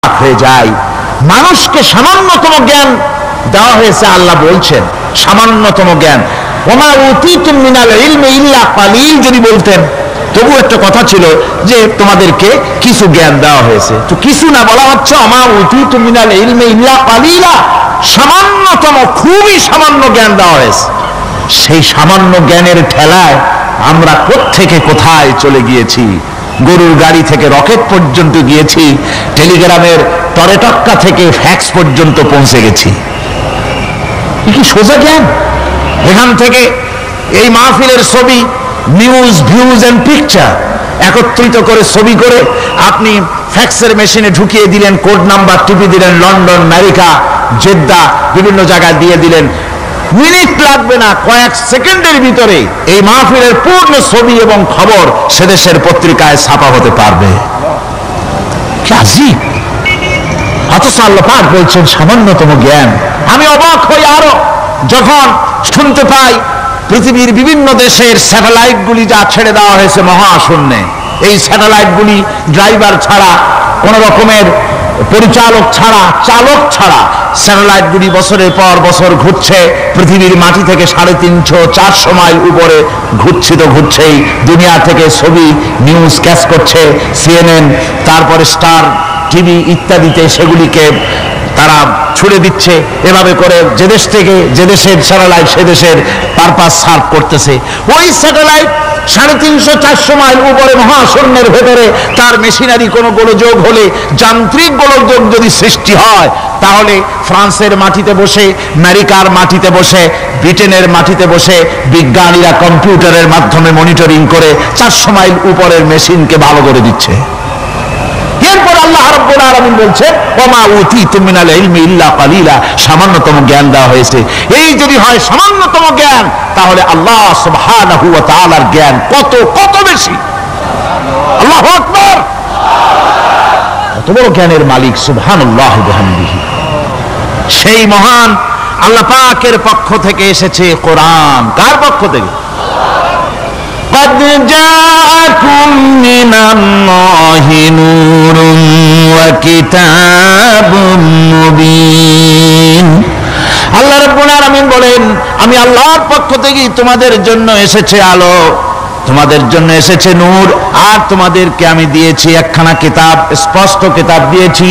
অবাক হয়ে যায়। মানুষকে সামান্যতম জ্ঞান দেওয়া হয়েছে। আল্লাহ বলছেন সামান্যতম জ্ঞান, ওমা উতীতুম মিনাল ইলমি ইল্লা কালিল যদি বলতেন তবু একটা কথা ছিল যে তোমাদেরকে কিছু জ্ঞান দেওয়া হয়েছে। তো কিছু না বলা হচ্ছে ওমা উতীতুম মিনাল ইলমি ইল্লা কালিলা, সামান্যতম খুবই সামান্য জ্ঞান দেওয়া হয়েছে। সেই সামান্য জ্ঞানের ঠেলায় আমরা কোত্থেকে কোথায় চলে গিয়েছি। গরুর গাড়ি থেকে রকেট পর্যন্ত গিয়েছি, টেলিগ্রামের টরেটক্কা থেকে ফ্যাক্স পর্যন্ত পৌঁছে গেছি। কি সোজা জ্ঞান! এখান থেকে এই মাহফিলের ছবি, নিউজ, ভিউজ এন্ড পিকচার একত্রিত করে ছবি করে আপনি ফ্যাক্সের মেশিনে ঢুকিয়ে দিলেন, কোড নাম্বার টিপে দিলেন, লন্ডন, আমেরিকা, জেদ্দা বিভিন্ন জায়গায় দিয়ে দিলেন। মিনিট লাগবে না, কয়েক সেকেন্ডের ভিতরে এই মাহফিলের পূর্ণ ছবি এবং খবর সে দেশের পত্রিকায় ছাপা হতে পারবে। কি আজীব! অথচ আল্লাহ পাক বলছেন সামান্যতম জ্ঞান। আমি অবাক হই আরো যখন শুনতে পাই পৃথিবীর বিভিন্ন দেশের স্যাটেলাইটগুলি যা ছেড়ে দেওয়া হয়েছে মহাশূন্যে, এই স্যাটেলাইটগুলি ড্রাইভার ছাড়া, কোন রকমের পরিচালক ছাড়া, চালক ছাড়া স্যাটেলাইটগুলি বছরের পর বছর ঘুরছে, পৃথিবীর মাটি থেকে 350-400 মাইল উপরে ঘুরছে। তো ঘুরছেই, দুনিয়া থেকে ছবি, নিউজ ক্যাচ করছে, সিএনএন, তারপরে স্টার টিভি ইত্যাদিতে সেগুলিকে তারা ছুড়ে দিচ্ছে। এভাবে করে যে দেশ থেকে যে দেশের স্যাটেলাইট সে দেশের পারপাস সার্ভ করতেছে। ওই স্যাটেলাইট 350-400 মাইল উপরে মহাশূন্যের ভেতরে তার মেশিনারি কোনো গোলযোগ হলে, যান্ত্রিক গোলযোগ যদি সৃষ্টি হয়, তাহলে ফ্রান্সের মাটিতে বসে, আমেরিকার মাটিতে বসে, ব্রিটেনের মাটিতে বসে বিজ্ঞানীরা কম্পিউটারের মাধ্যমে মনিটরিং করে 400 মাইল উপরের মেশিনকে ভালো করে দিচ্ছে। এরপর আল্লাহ রাব্বুল আলামিন বলছেন ওমা উতীতুম মিনাল ইলমি ইল্লা কালিলা, সামান্যতম জ্ঞান দেওয়া হয়েছে। এই যদি হয় সামান্যতম জ্ঞান, তাহলে আল্লাহ সুবহানাহু ওয়া তাআলার জ্ঞান কত কত বেশি। আল্লাহু আকবার! কত বড় জ্ঞানের মালিক সুবহানাল্লাহ ওয়া বিহামদিহি। সেই মহান আল্লাহ পাকের পক্ষ থেকে এসেছে কোরআন। কার পক্ষ থেকে? قد جاءكم من الله نور وكتاب مبين। আল্লাহ রাব্বুল আলামিন বলেন আমি আল্লাহর পক্ষ থেকে তোমাদের জন্য এসেছে আলো, তোমাদের জন্য এসেছে নূর, আর তোমাদেরকে আমি দিয়েছি একখানা কিতাব, স্পষ্ট কিতাব দিয়েছি।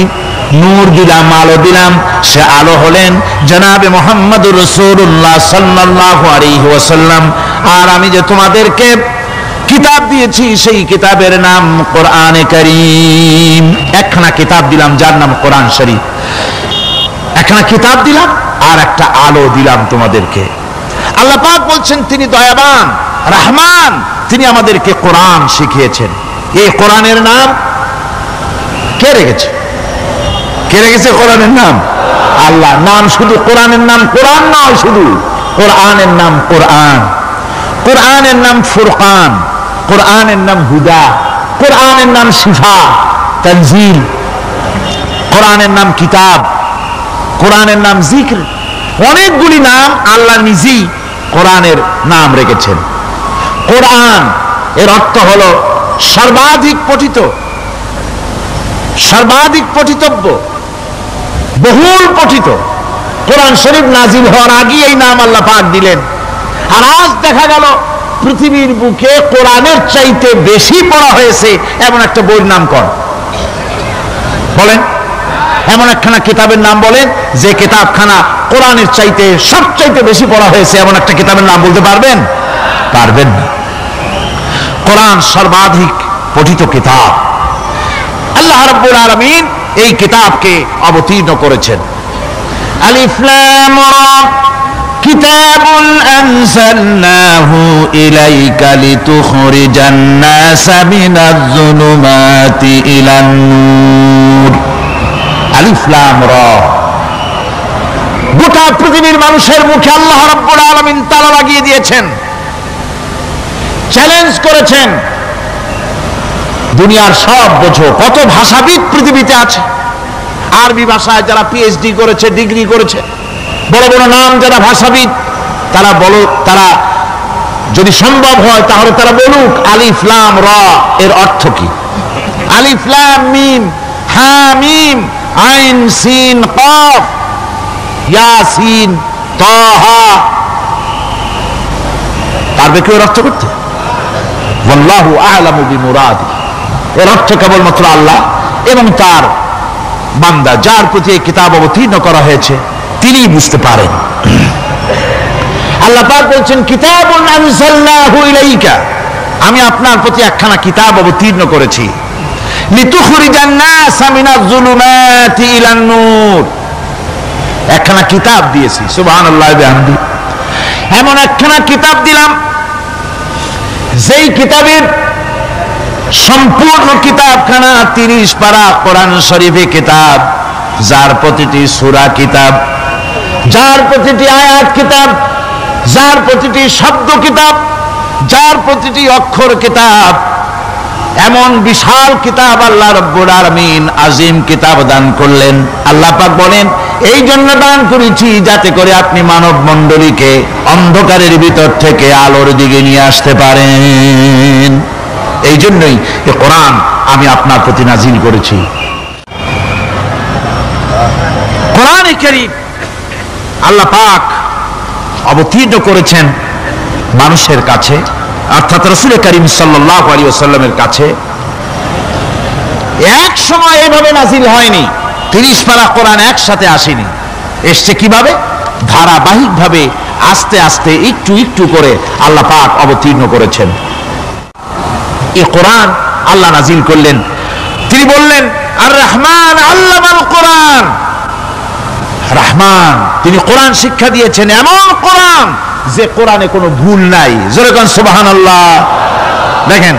নূর দিলাম, আলো দিলাম। সে আলো হলেন জনাবে মুহাম্মদুর রাসূলুল্লাহ সাল্লাল্লাহু আলাইহি ওয়াসাল্লাম। আর আমি যে তোমাদেরকে কিতাব দিয়েছি সেই কিতাবের নাম কোরআনে কারীম। একখানা কিতাব দিলাম যার নাম কোরআন শরীফ। একখানা কিতাব দিলাম আর একটা আলো দিলাম তোমাদেরকে। আল্লাহ পাক বলছেন তিনি দয়াবান, রহমান, তিনি আমাদেরকে কোরআন শিখিয়েছেন। এই কোরআনের নাম কে রেখেছে? কে রেখেছে কোরআনের নাম? আল্লাহ। নাম শুধু কোরআনের নাম কোরআন নয়, শুধু কোরআনের নাম কোরআন। কোরআনের নাম ফুরকান, কোরআনের নাম হুদা, কোরআনের নাম শিফা, তানজিল, কোরআনের নাম কিতাব, কোরআনের নাম জিক্র। অনেকগুলি নাম আল্লাহ নিজেই কোরআনের নাম রেখেছেন। কোরআন এর অর্থ হলো সর্বাধিক পঠিত, সর্বাধিক পঠিতব্য, বহুল পঠিত। কোরআন শরীফ নাজিল হওয়ার আগে এই নাম আল্লাহ পাক দিলেন। আর আজ দেখা গেল পৃথিবীর বুকে কোরআনের চাইতে বেশি পড়া হয়েছে এমন একটা বইয়ের নাম কোন? বলেন, এমন একখানা কিতাবের নাম বলেন যে কিতাবখানা কোরআনের চাইতে সবচাইতে বেশি পড়া হয়েছে, এমন একটা কিতাবের নাম বলতে পারবেন? পারবেন না। কোরআন সর্বাধিক পঠিত কিতাব। আল্লাহ রাব্বুল আলামিন এই কিতাবকে অবতীর্ণ করেছেন। আলিফ লাম রা কিতাবুন আনজালনাহু ইলাইকা লিতুখরিজান নাসা মিনাজ যুলুমাতি ইলান নূর। আলিফ লাম রা। গোটা পৃথিবীর মানুষের মুখে আল্লাহ রাব্বুল আলামিন তালা লাগিয়ে দিয়েছেন, চ্যালেঞ্জ করেছেন দুনিয়ার সব বোঝো। কত ভাষাবিদ পৃথিবীতে আছে, আরবি ভাষায় যারা পিএইচডি করেছে, ডিগ্রি করেছে, বড় বড় নাম যারা ভাষাবিদ, তারা বলো, তারা যদি সম্ভব হয় তাহলে তারা বলুক আলিফ লাম রা এর অর্থ কি। আলিফ লাম মিম হা মিম আইন সিন কফ ইয়াসিন তাহা, পারবে কেউ অর্থ করতে? ওয়াল্লাহু আ'লামু বিমুরাদি, এর অর্থ কেবলমাত্র আল্লাহ এবং তার বান্দা যার প্রতি এই কিতাব অবতীর্ণ করা হয়েছে তিনি বুঝতে পারেন। আল্লাহ পাক বলছেন কিতাবুন আনজালনাহু ইলাইকা, আমি আপনার প্রতি একখানা কিতাব অবতীর্ণ করেছি, লিতুখরিজান নাসা মিনাজ যুলুমাতি ইলান নূর, একখানা কিতাব দিয়েছি। সুবহানাল্লাহি ওয়া বিহামদি, এমন একখানা কিতাব দিলাম যেই কিতাবের সম্পূর্ণ কিতাবখানা 30 পারা কোরআন শরীফে কিতাব, যার প্রতিটি সূরা কিতাব, যার প্রতিটি আয়াত কিতাব, যার প্রতিটি শব্দ কিতাব, যার প্রতিটি অক্ষর কিতাব, এমন বিশাল কিতাব আল্লাহ রাব্বুল আলামিন আজিম কিতাব দান করলেন। আল্লাহ পাক বলেন এই জন্য দান করেছি যাতে করে আপনি মানব মণ্ডলীকে অন্ধকারের ভিতর থেকে আলোর দিকে নিয়ে আসতে পারেন। এই জন্যই এই কোরআন আমি আপনার প্রতি নাজিল করেছি। কোরআনে কারীম আল্লাহ পাক অবতীর্ণ করেছেন মানুষের কাছে, অর্থাৎ রাসূল করিম সাল্লাল্লাহু আলাইহি ওয়াসাল্লামের কাছে। এক সময় এভাবে নাজিল হয়নি, 30 পারা কোরআন একসাথে আসেনি, এসছে কিভাবে? ধারাবাহিকভাবে আস্তে আস্তে একটু একটু করে আল্লাহ পাক অবতীর্ণ করেছেন। এই কোরআন আল্লাহ নাজিল করলেন, তিনি বললেন আর রহমান আল্লামাল কোরআন, রহমান তিনি কোরআন শিক্ষা দিয়েছেন, এমন কোরআন যে কোরআনে কোনো ভুল নাই। জোরে কোন সুবহানাল্লাহ। দেখেন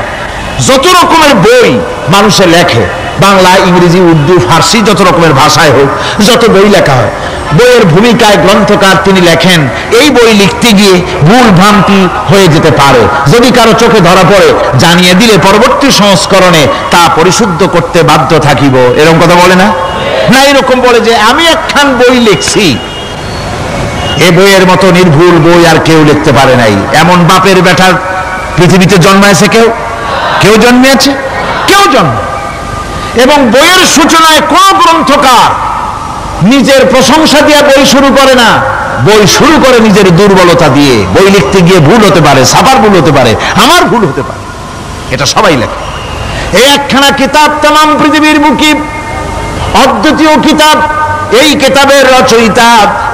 যত রকমের বই মানুষে লেখে, বাংলা, ইংরেজি, উর্দু, ফার্সি, যত রকমের ভাষায় হোক, যত বই লেখা হয়, বইয়ের ভূমিকায় গ্রন্থকার তিনি লেখেন এই বই লিখতে গিয়ে ভুল ভ্রান্তি হয়ে যেতে পারে, যদি কারো চোখে ধরা পড়ে জানিয়ে দিলে পরবর্তী সংস্করণে তা পরিশুদ্ধ করতে বাধ্য থাকিব, এরকম কথা বলে না? না, এরকম বলে যে আমি একখান বই লিখছি, এ বইয়ের মতো নির্ভুল বই আর কেউ লিখতে পারে নাই। এমন বাপের বেটার পৃথিবীতে জন্মাইছে কেউ? কেউ জন্মেছে? কেউ জন্ম। এবং বইয়ের সূচনায় কোন গ্রন্থকার নিজের প্রশংসা দিয়ে বই শুরু করে না, বই শুরু করে নিজের দুর্বলতা দিয়ে। বই লিখতে গিয়ে ভুল হতে পারে, ছাপার ভুল হতে পারে, আমার ভুল হতে পারে, এটা সবাই লেখে। এই একখানা কিতাব তামাম পৃথিবীর মুখী অদ্বিতীয় কিতাব। এই কিতাবের রচয়িতা,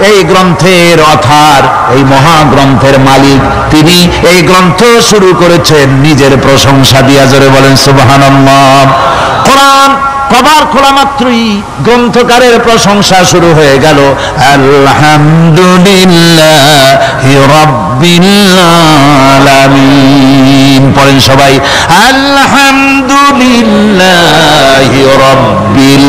এই গ্রন্থের অথার, এই মহাগ্রন্থের মালিক, তিনি এই গ্রন্থ শুরু করেছেন নিজের প্রশংসা দিয়া। জোরে বলেন সুবহানাল্লাহ। কোরআন কভার খোলা মাত্রই গ্রন্থকারের প্রশংসা শুরু হয়ে গেল, আলহামদুলিল্লাহি রাব্বিল আলামিন। পড়েন সবাই, আলহামদুলিল্লাহি রাব্বিল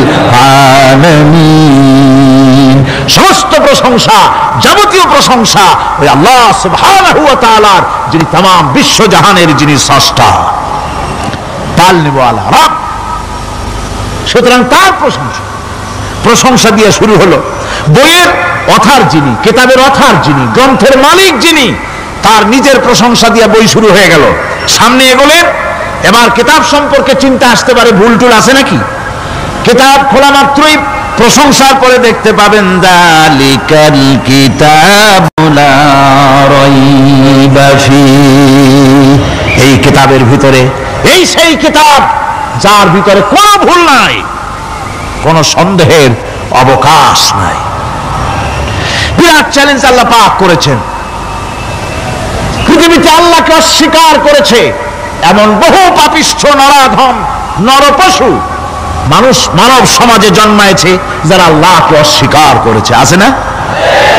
আলামিন। সমস্ত প্রশংসা, যাবতীয় প্রশংসা ওই আল্লাহ সুবহানাহু ওয়া তাআলার, যিনি तमाम বিশ্ব জাহানের যিনি স্রষ্টা, তাআলা রব। সুতরাং তার প্রশংসা দিয়ে শুরু হলো। বইয়ের অথার যিনি, কিতাবের অথার যিনি, গ্রন্থের মালিক যিনি, তার নিজের প্রশংসা দিয়ে বই শুরু হয়ে গেল। সামনে এগোলেন, এবার কিতাব সম্পর্কে চিন্তা আসতে পারে ভুল টুল আছে নাকি। কিতাব খোলা মাত্রই প্রশংসার পরে দেখতে পাবেন যালিকাল কিতাবু লা রাইবা ফীহি, এই কিতাবের ভিতরে, এই সেই কিতাব যার ভিতরে কোনো ভুল নাই, কোনো সন্দেহের অবকাশ নাই। বিরাট চ্যালেঞ্জ আল্লাহ পাক করেছেন। পৃথিবীতে আল্লাহকে অস্বীকার করেছে এমন বহু পাপিষ্ঠ নরাধম নরপশু মানুষ মানব সমাজে জন্মায়েছে যারা আল্লাহকে অস্বীকার করেছে। আছে না?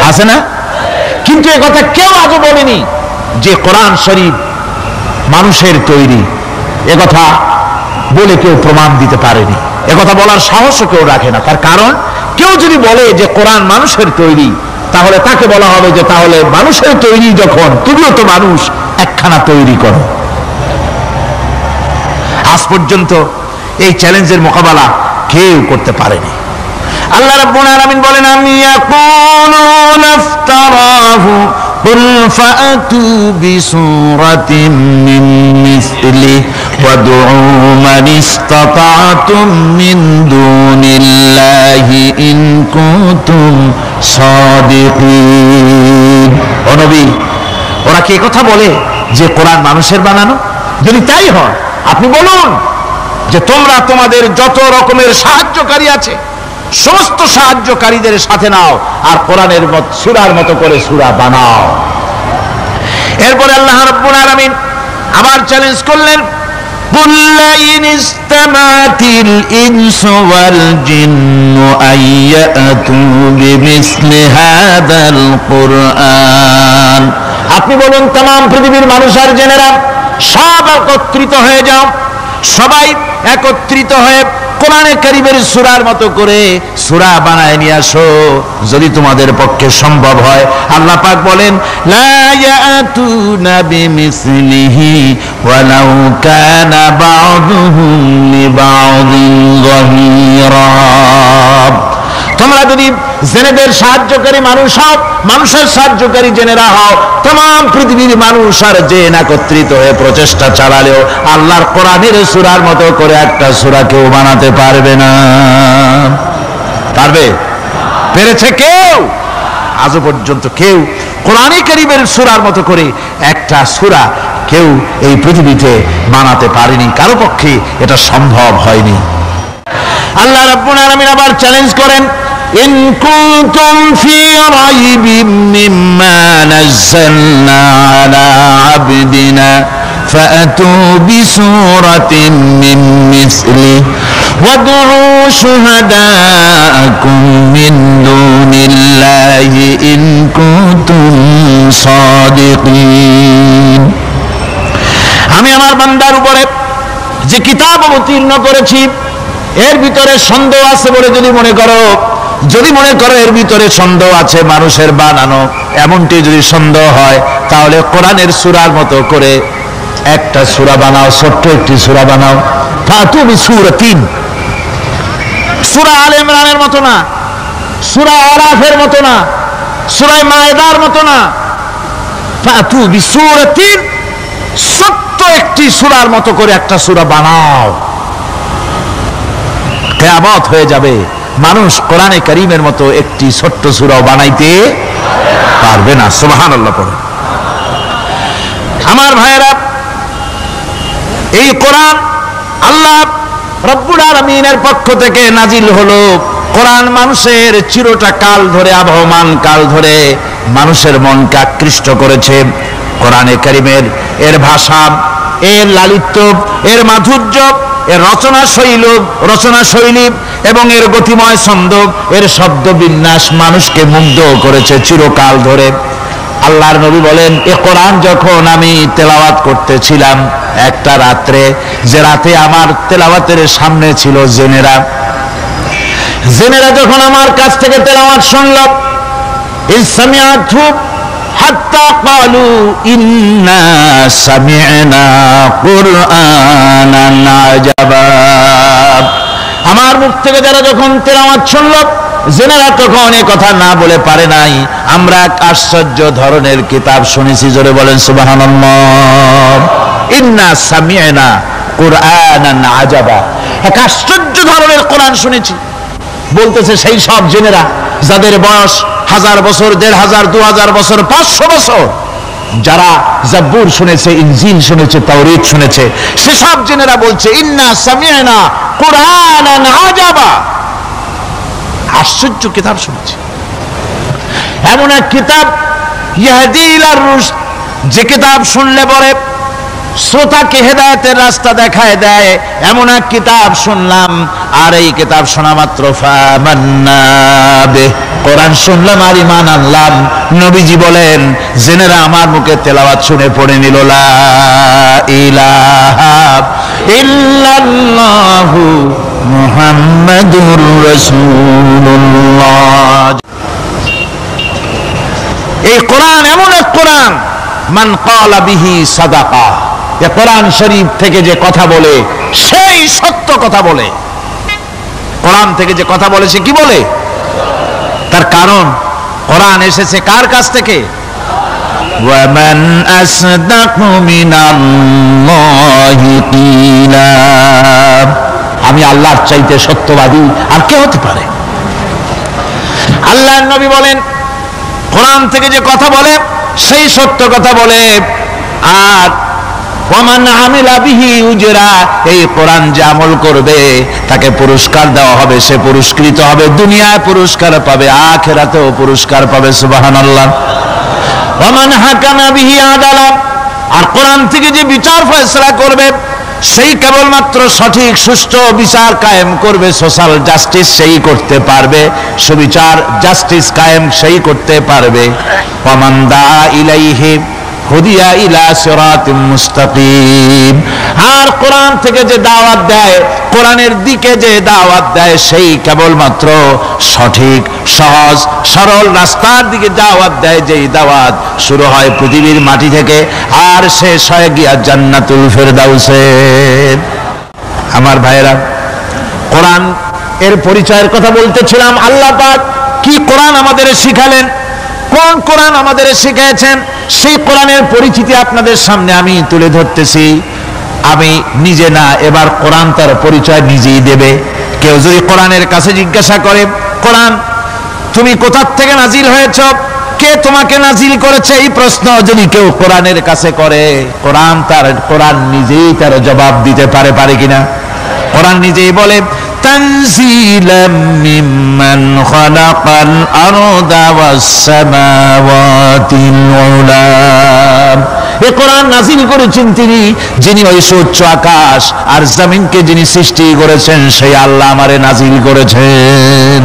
আছে না? কিন্তু এ কথা কেউ আজও বলেনি যে কোরআন শরীফ মানুষের তৈরি। এ কথা বলে কেউ প্রমাণ দিতে পারেনি, এ কথা বলার সাহসও কেউ রাখে না। তার কারণ কেউ যদি বলে যে কোরআন মানুষের তৈরি, তাহলে তাকে বলা হবে যে তাহলে মানুষের তৈরি যখন, তুমিও তো মানুষ, একখানা তৈরি করো। আজ পর্যন্ত এই চ্যালেঞ্জের মোকাবেলা কেউ করতে পারেনি। আল্লাহ রাব্বুল আলামিন বলেন, আমি ইয়াকুলুনা ইফতারাহু কুল ফাআতু বিসূরাতিন মিন মিসলিহি ওয়াদউ মান ইসতাতা'তুম মিন দুনিল্লাহি কুনতুম সাদিকিন। ও নবী, ওরা কি কথা বলে যে কোরআন মানুষের বানানো? যদি তাই হয় আপনি বলুন যে তোমরা তোমাদের যত রকমের সাহায্যকারী আছে সমস্ত সাহায্যকারীদের সাথে নাও আর কোরআনের সূরার মতো করে সূরা বানাও। এরপরে আল্লাহ রাব্বুল আলামিন আবার চ্যালেঞ্জ করলেন, قل لئن استمعت الإنس والجن أن يأتوا بمثل هذا القرآن। আপনি বলুন तमाम পৃথিবীর মানুষ আর জেনেরা সব একত্রিত হয়ে যাও, সবাই একত্রিত হয়ে কোরআনে কারীমের সূরার মতো করে সূরা বানায় নিয়ে আসো যদি তোমাদের পক্ষে সম্ভব হয়। আল্লাহ পাক বলেন, লা ইয়াতুনা বিমিসলিহি ওয়ালাউ কানা বা'দুহুম লিবা'দিন যাহিরা। তোমরা যদি জেনেদের সাহায্যকারী মানুষ হও, মানুষের সাহায্যকারী জেনেরা হও, तमाम পৃথিবীর মানুষ আর জেন একত্রিত হয়ে প্রচেষ্টা চালালেও আল্লাহর কোরআনের সূরার মতো করে একটা সূরা কেউ বানাতে পারবে না। পারবে? পেরেছে কেউ? আজও পর্যন্ত কেউ কোরআনে কারীমের সূরার মতো করে একটা সূরা কেউ এই পৃথিবীতে বানাতে পারেনি, কারো পক্ষে এটা সম্ভব হয়নি। আল্লাহ রাব্বুল আলামিন আবার চ্যালেঞ্জ করেন, ইন কুনতুম ফি রাইবিম মিম্মা নাযালনা আলা আবদিনা ফাআতু বিসূরাতিন মিন মিসলিহি ওয়াদউ শুহাদাআকুম মিন দুনিল্লাহি ইন কুনতুম সাদিকিন। আমি আমার বান্দার উপরে যে কিতাব অবতীর্ণ করেছি এর ভিতরে সন্দেহ আছে বলে যদি মনে করো এর ভিতরে সন্দেহ আছে মানুষের বানানো, এমনটি যদি সন্দেহ হয় তাহলে কোরআনের সূরার মতো করে একটা সূরা বানাও, ছোট্ট একটি সূরা বানাও। ফাতু বিসূরাতিন, সূরা আলে ইমরানের মতো না, সূরা আরাফের মতো না, সূরা মায়েদার মতো না, ফাতু বিসূরাতিন, ছোট্ট একটি সূরার মতো করে একটা সূরা বানাও। কিয়ামত হয়ে যাবে, মানুষ কোরআনে কারীমের মতো একটি ছোট্ট সূরা বানাইতে পারবে না। সুবহানাল্লাহ পড়ে। আমার ভাইয়েরা, এই কোরআন আল্লাহ রব্বুল আলামিনের পক্ষ থেকে নাজিল হলো। কোরআন মানুষের চিরটা কাল ধরে, আবহমান কাল ধরে মানুষের মনকে আকৃষ্ট করেছে। কোরআনে কারীমের এর ভাষা, এর লালিত্য, এর মাধুর্য, এর রচনা শৈলী এবং এর গতিময় ছন্দ, এর শব্দ বিন্যাস মানুষকে মুগ্ধ করেছে চিরকাল ধরে। আল্লাহর নবী বলেন, এ কোরআন যখন আমি তেলাওয়াত করতেছিলাম একটা রাত্রে, যে রাতে আমার তেলাওয়াতের সামনে ছিল জেনেরা যখন আমার কাছ থেকে তেলাওয়াত শুনল, ইসমিআতু হাত্তা ক্বালু ইন্না সামি'না কুরআনান আজাবা। আমার মুখ থেকে যারা যখন তেলাওয়াত শুনল, জেনেরা তখন এই কথা না বলে পারে নাই, আমরা এক আশ্চর্য ধরনের কিতাব শুনেছি। জোরে বলেন সুবহানাল্লাহ। ইন্না সামি'না কুরআনান আজাবা, এক আশ্চর্য ধরনের কোরআন শুনেছি। বলতেছে সেই সব জেনেরা যাদের বয়স 1000 বছর, 1500, 2000 বছর, 500 বছর, যারা জাব্বুর শুনেছে, ইনজিল শুনেছে, তাওরীত শুনেছে, সেসব জেনেরা বলছে ইন্না সামি'না কুরআনান আজাবা, আশ্চর্য কিতাব শুনেছি। এমন এক কিতাব ইয়াহদি ইলার রুশদ, যে কিতাব শুনলে পরে শ্রোতাকে হেদায়েতের রাস্তা দেখায় দেয়, এমন এক কিতাব শুনলাম। আর এই কিতাব শোনা মাত্র ফামান্না বিহি, কোরআন শুনলাম আর ঈমান আনলাম। নবীজি বলেন, জেনেরা আমার মুখে তেলাওয়াত শুনে পড়ে নিল লা ইলাহা ইল্লাল্লাহু মুহাম্মাদুর রাসূলুল্লাহ। এই কোরআন এমন এক কোরআন, মান ক্বালা বিহি সাদাকা, যে কোরআন শরীফ থেকে যে কথা বলে সেই সত্য কথা বলে। কোরআন থেকে যে কথা বলে সে কি বলে? তার কারণ কোরআন এসেছে কার কাছ থেকে? ওয়ামান আসদাকু মিনাল্লাহি কিলা, আমি আল্লাহর চাইতে সত্যবাদী আর কে হতে পারে? আল্লাহর নবী বলেন, কোরআন থেকে যে কথা বলে সেই সত্য কথা বলে, আর ওয়ামান আমিলা বিহি উজরা, এই কোরআন যে আমল করবে তাকে পুরস্কার দেওয়া হবে, সে পুরস্কৃত হবে, দুনিয়ায় পুরস্কার পাবে, আখিরাতেও পুরস্কার পাবে। সুবহানাল্লাহ। ওয়ামান হাকামা বিহি আদালা, আর কোরআন থেকে যে বিচার ফয়সালা করবে সেই কেবলমাত্র সঠিক সুষ্ঠু বিচার কায়েম করবে, সোশ্যাল জাস্টিস সেই করতে পারবে, সুবিচার জাস্টিস কায়েম সেই করতে পারবে। ওয়ামান দা ইলাইহি হুদিয়া ইলা সিরাতিম মুস্তাকিম, আর কোরআন থেকে যে দাওয়াত দেয়, কোরআনের দিকে যে দাওয়াত দেয় সেই কেবলমাত্র সঠিক সহজ সরল রাস্তার দিকে দাওয়াত দেয়, যেই দাওয়াত শুরু হয় পৃথিবীর মাটি থেকে আর শেষ হয় গিয়া জান্নাতুল ফেরদাউসে। আমার ভাইয়েরা, কোরআন এর পরিচয়ের কথা বলতেছিলাম। আল্লাহ পাক কি কোরআন আমাদের শিখালেন, কোন কোরআন আমাদের শিখিয়েছেন, সেই কোরআনের পরিচিতি আপনাদের সামনে আমি তুলে ধরতেছি। আমি নিজে না, এবার কোরআন তার পরিচয় নিজেই দেবে। কেউ যদি কোরআনের কাছে জিজ্ঞাসা করে, কোরআন তুমি কোথা থেকে নাজিল হয়েছ, কে তোমাকে নাজিল করেছে, এই প্রশ্ন যদি কেউ কোরআনের কাছে করে, কোরআন নিজেই তার জবাব দিতে পারে কিনা? কোরআন নিজেই বলে, তানজিলাম মিম্মান খালাকাল আরদা ওয়াস সামাওয়াতিল উলা, এই কোরআন নাজিল করেছেন তিনি, যিনি ওই সুউচ্চ আকাশ আর জমিনকে যিনি সৃষ্টি করেছেন, সেই আল্লাহ আমারে নাজিল করেছেন।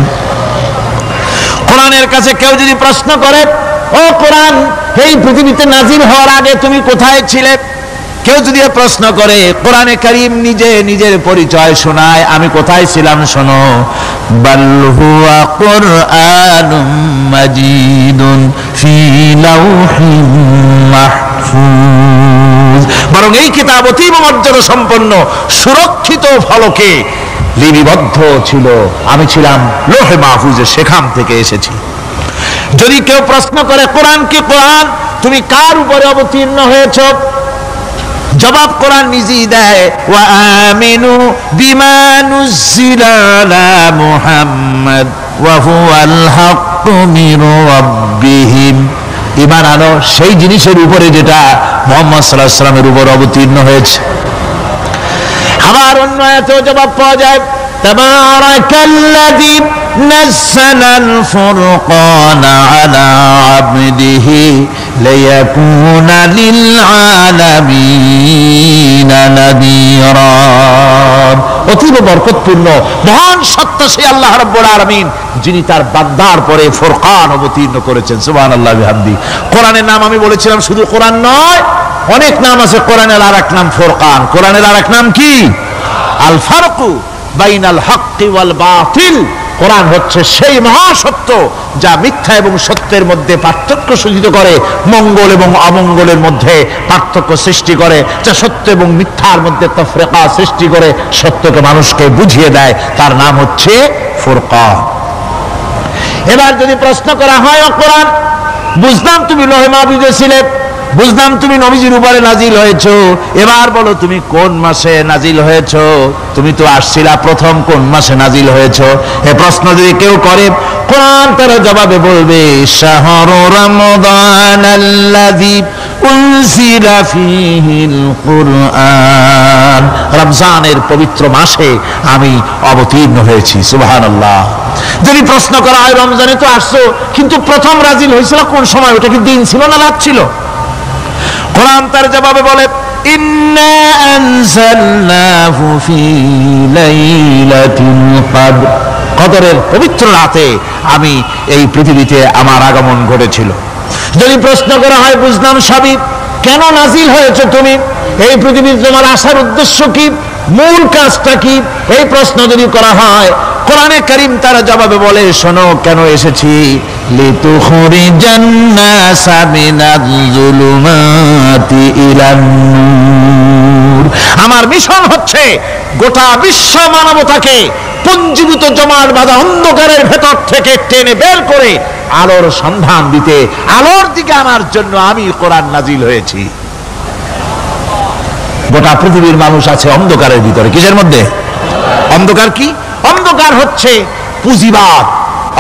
কোরআনের কাছে কেউ যদি প্রশ্ন করে, ও কোরআন এই পৃথিবীতে নাজিল হওয়ার আগে তুমি কোথায় ছিলে, কেউ যদি প্রশ্ন করে, কোরআনে কারীম নিজে নিজের পরিচয় শোনায়, আমি কোথায় ছিলাম শোনো, বাল হুয়া কুরআনুম মাজিদুন ফি লাউহিম মাহফুজ, বরং এই কিতাব অতীব মর্যাদা সম্পন্ন সুরক্ষিত ফলকে লিপিবদ্ধ ছিল, আমি ছিলাম লৌহে মাহফুজে, সেখান থেকে এসেছি। যদি কেউ প্রশ্ন করে, কোরআন কি, কোরআন তুমি কার উপরে অবতীর্ণ হয়েছ, জবাব কোরআন নিজেই দেয়, ওয়া আমিনু বিমা নুজিলা আলা মুহাম্মাদ ওয়া হুয়াল হাক্কু মির রাব্বিহিম, ঈমান আনো সেই জিনিসের উপরে যেটা মুহাম্মদ সাল্লাল্লাহু আলাইহি ওয়াসাল্লামের উপর অবতীর্ণ হয়েছে। আবার অন্য আয়াতেও জবাব পাওয়া যায়, তাবারাকাল্লাযী নাযালাল ফুরকানা আলা আবদিহি লিয়াকুনা লিল আলামিনা নাযীরা, অতীব বরকতপূর্ণ মহান সত্তা সেই আল্লাহ রাব্বুল আলামিন, যিনি তার বান্দার পরে ফুরকান অবতীর্ণ করেছেন। সুবহানাল্লাহ বিহামদি। কোরআনের নাম আমি বলেছিলাম শুধু কোরআন নয়, অনেক নাম আছে। কোরআনের আরেক নাম ফুরকান, কোরআনের আরেক নাম কি? আল ফারকু বাইনাল হক্কি ওয়াল বাতিল, কোরআন হচ্ছে সেই মহাসত্য যা মিথ্যা এবং সত্যের মধ্যে পার্থক্য সূচিত করে, মঙ্গল এবং অমঙ্গলের মধ্যে পার্থক্য সৃষ্টি করে, যা সত্য এবং মিথ্যার মধ্যে তাফরিকা সৃষ্টি করে, সত্যকে মানুষকে বুঝিয়ে দেয়, তার নাম হচ্ছে ফুরকান। এবার যদি প্রশ্ন করা হয়, ও কোরআন বুঝলাম তুমি লৌহে মাহফুজে ছিলে, বুঝলাম তুমি নবীজির উপরে নাজিল হয়েছো, এবার বলো তুমি কোন মাসে নাজিল হয়েছো, তুমি তো আসছিলা প্রথম কোন মাসে নাজিল হয়েছো, এ প্রশ্ন যদি কেউ করে, কোরআন তার জবাবে বলবে, শাহরু রমাদানাল্লাযী উনজিলা ফীহিল কুরআন, রমজানের পবিত্র মাসে আমি অবতীর্ণ হয়েছি। সুবহানাল্লাহ। যদি প্রশ্ন করা হয়, রমজানে তো আসছো, কিন্তু প্রথম নাজিল হয়েছিল কোন সময়, ওটা কি দিন ছিল না রাত ছিল? কোরআন তার জবাবে বলে, ইন্না আনজালনাহু ফি লাইলাতিল কদর, কদরের পবিত্র রাতে আমি এই পৃথিবীতে আমার আগমন ঘটেছিল। যদি প্রশ্ন করা হয়, বুঝলাম সবই, কেন নাজিল হয়েছে তুমি, এই পৃথিবীতে তোমার আসার উদ্দেশ্য কি, মূল কাজটা কি, এই প্রশ্ন যদি করা হয়, কোরআনে কারীম তার জবাবে বলে, শোনো কেন এসেছি, লিতুখরিজান নাসা মিনাজ যুলুমাতি ইলান নূর, আমার মিশন হচ্ছে গোটা বিশ্ব মানবতাকে পুঞ্জীভূত জমাট বাঁধা অন্ধকারের ভেতর থেকে টেনে বের করে আলোর সন্ধান দিতে, আলোর দিকে আনার জন্য আমি কোরআন নাজিল হয়েছি। গোটা পৃথিবীর মানুষ আছে অন্ধকারের ভিতরে। কিসের মধ্যে? অন্ধকার কি? অন্ধকার হচ্ছে পুঁজিবাদ,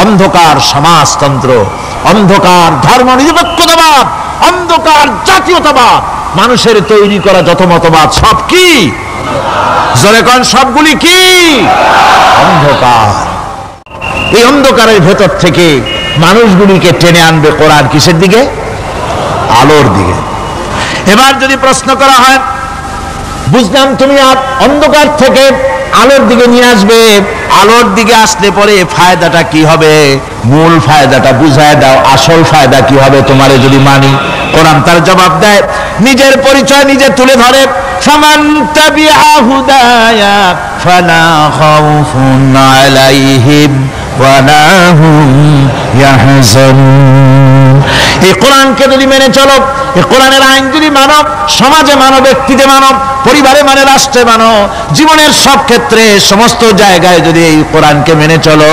অন্ধকার সমাজতন্ত্র, অন্ধকার ধর্ম নিরপেক্ষতাবাদ, অন্ধকার জাতীয়তাবাদ, মানুষের তৈরি করা যত মতবাদ সব কি? জোরে কোন সবগুলি কি? অন্ধকার। এই অন্ধকারের ভেতর থেকে মানুষগুলিকে টেনে আনবে কোরআন কিসের দিকে? আলোর দিকে। এবার যদি প্রশ্ন করা হয়, বুঝলাম তুমি অন্ধকার থেকে আলোর দিকে নিয়ে আসবে, আলোর দিকে আসলে পরে ফায়দাটা কি হবে? মূল ফায়দাটা বুঝায় দাও, আসল ফায়দা কি হবে তোমারে যদি মানি? কোরআন তার জবাব দেয়, নিজের পরিচয় নিজে তুলে ধরে, ফামান তাবিআ হুদায়া ফালা খাউফুন আলাইহিম ওয়ালা হুম ইয়াহজানুন। এই কোরআনকে যদি মেনে চলো, এই কোরআনের আইন যদি মানো, সমাজে মানো, ব্যক্তিতে মানো, পরিবারে মানে, রাষ্ট্রে মানো, জীবনের সব ক্ষেত্রে সমস্ত জায়গায় যদি এই কোরআনকে মেনে চলো,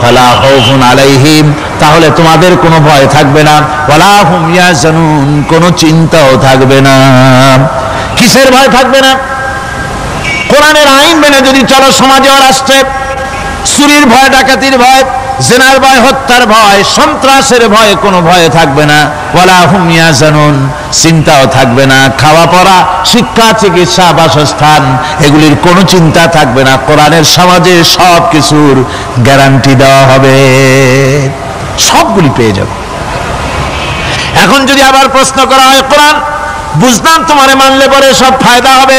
ফালা খাউফুন আলাইহিম, তাহলে তোমাদের কোনো ভয় থাকবে না, ওয়ালা হুম ইয়াহজানুন, কোনো চিন্তাও থাকবে না। কিসের ভয় থাকবে না? কোরআনের আইন মেনে যদি চলো সমাজে ও রাষ্ট্রে, চুরির ভয়, ডাকাতির ভয়, জিনার ভয়, হত্যার ভয়, সন্ত্রাসের ভয় কোনো ভয় থাকবে না, ওয়ালা হুম ইয়াহজানুন, চিন্তাও থাকবে না। খাওয়া পড়া, শিক্ষা, চিকিৎসা, বাসস্থান, এগুলির কোনো চিন্তা থাকবে না। কোরআনের সমাজে সব কিছুর গ্যারান্টি দেওয়া হবে, সবগুলি পেয়ে যাবে। এখন যদি আবার প্রশ্ন করা হয়, কোরআন বুঝলাম তোমারে মানলে পরে সব ফায়দা হবে,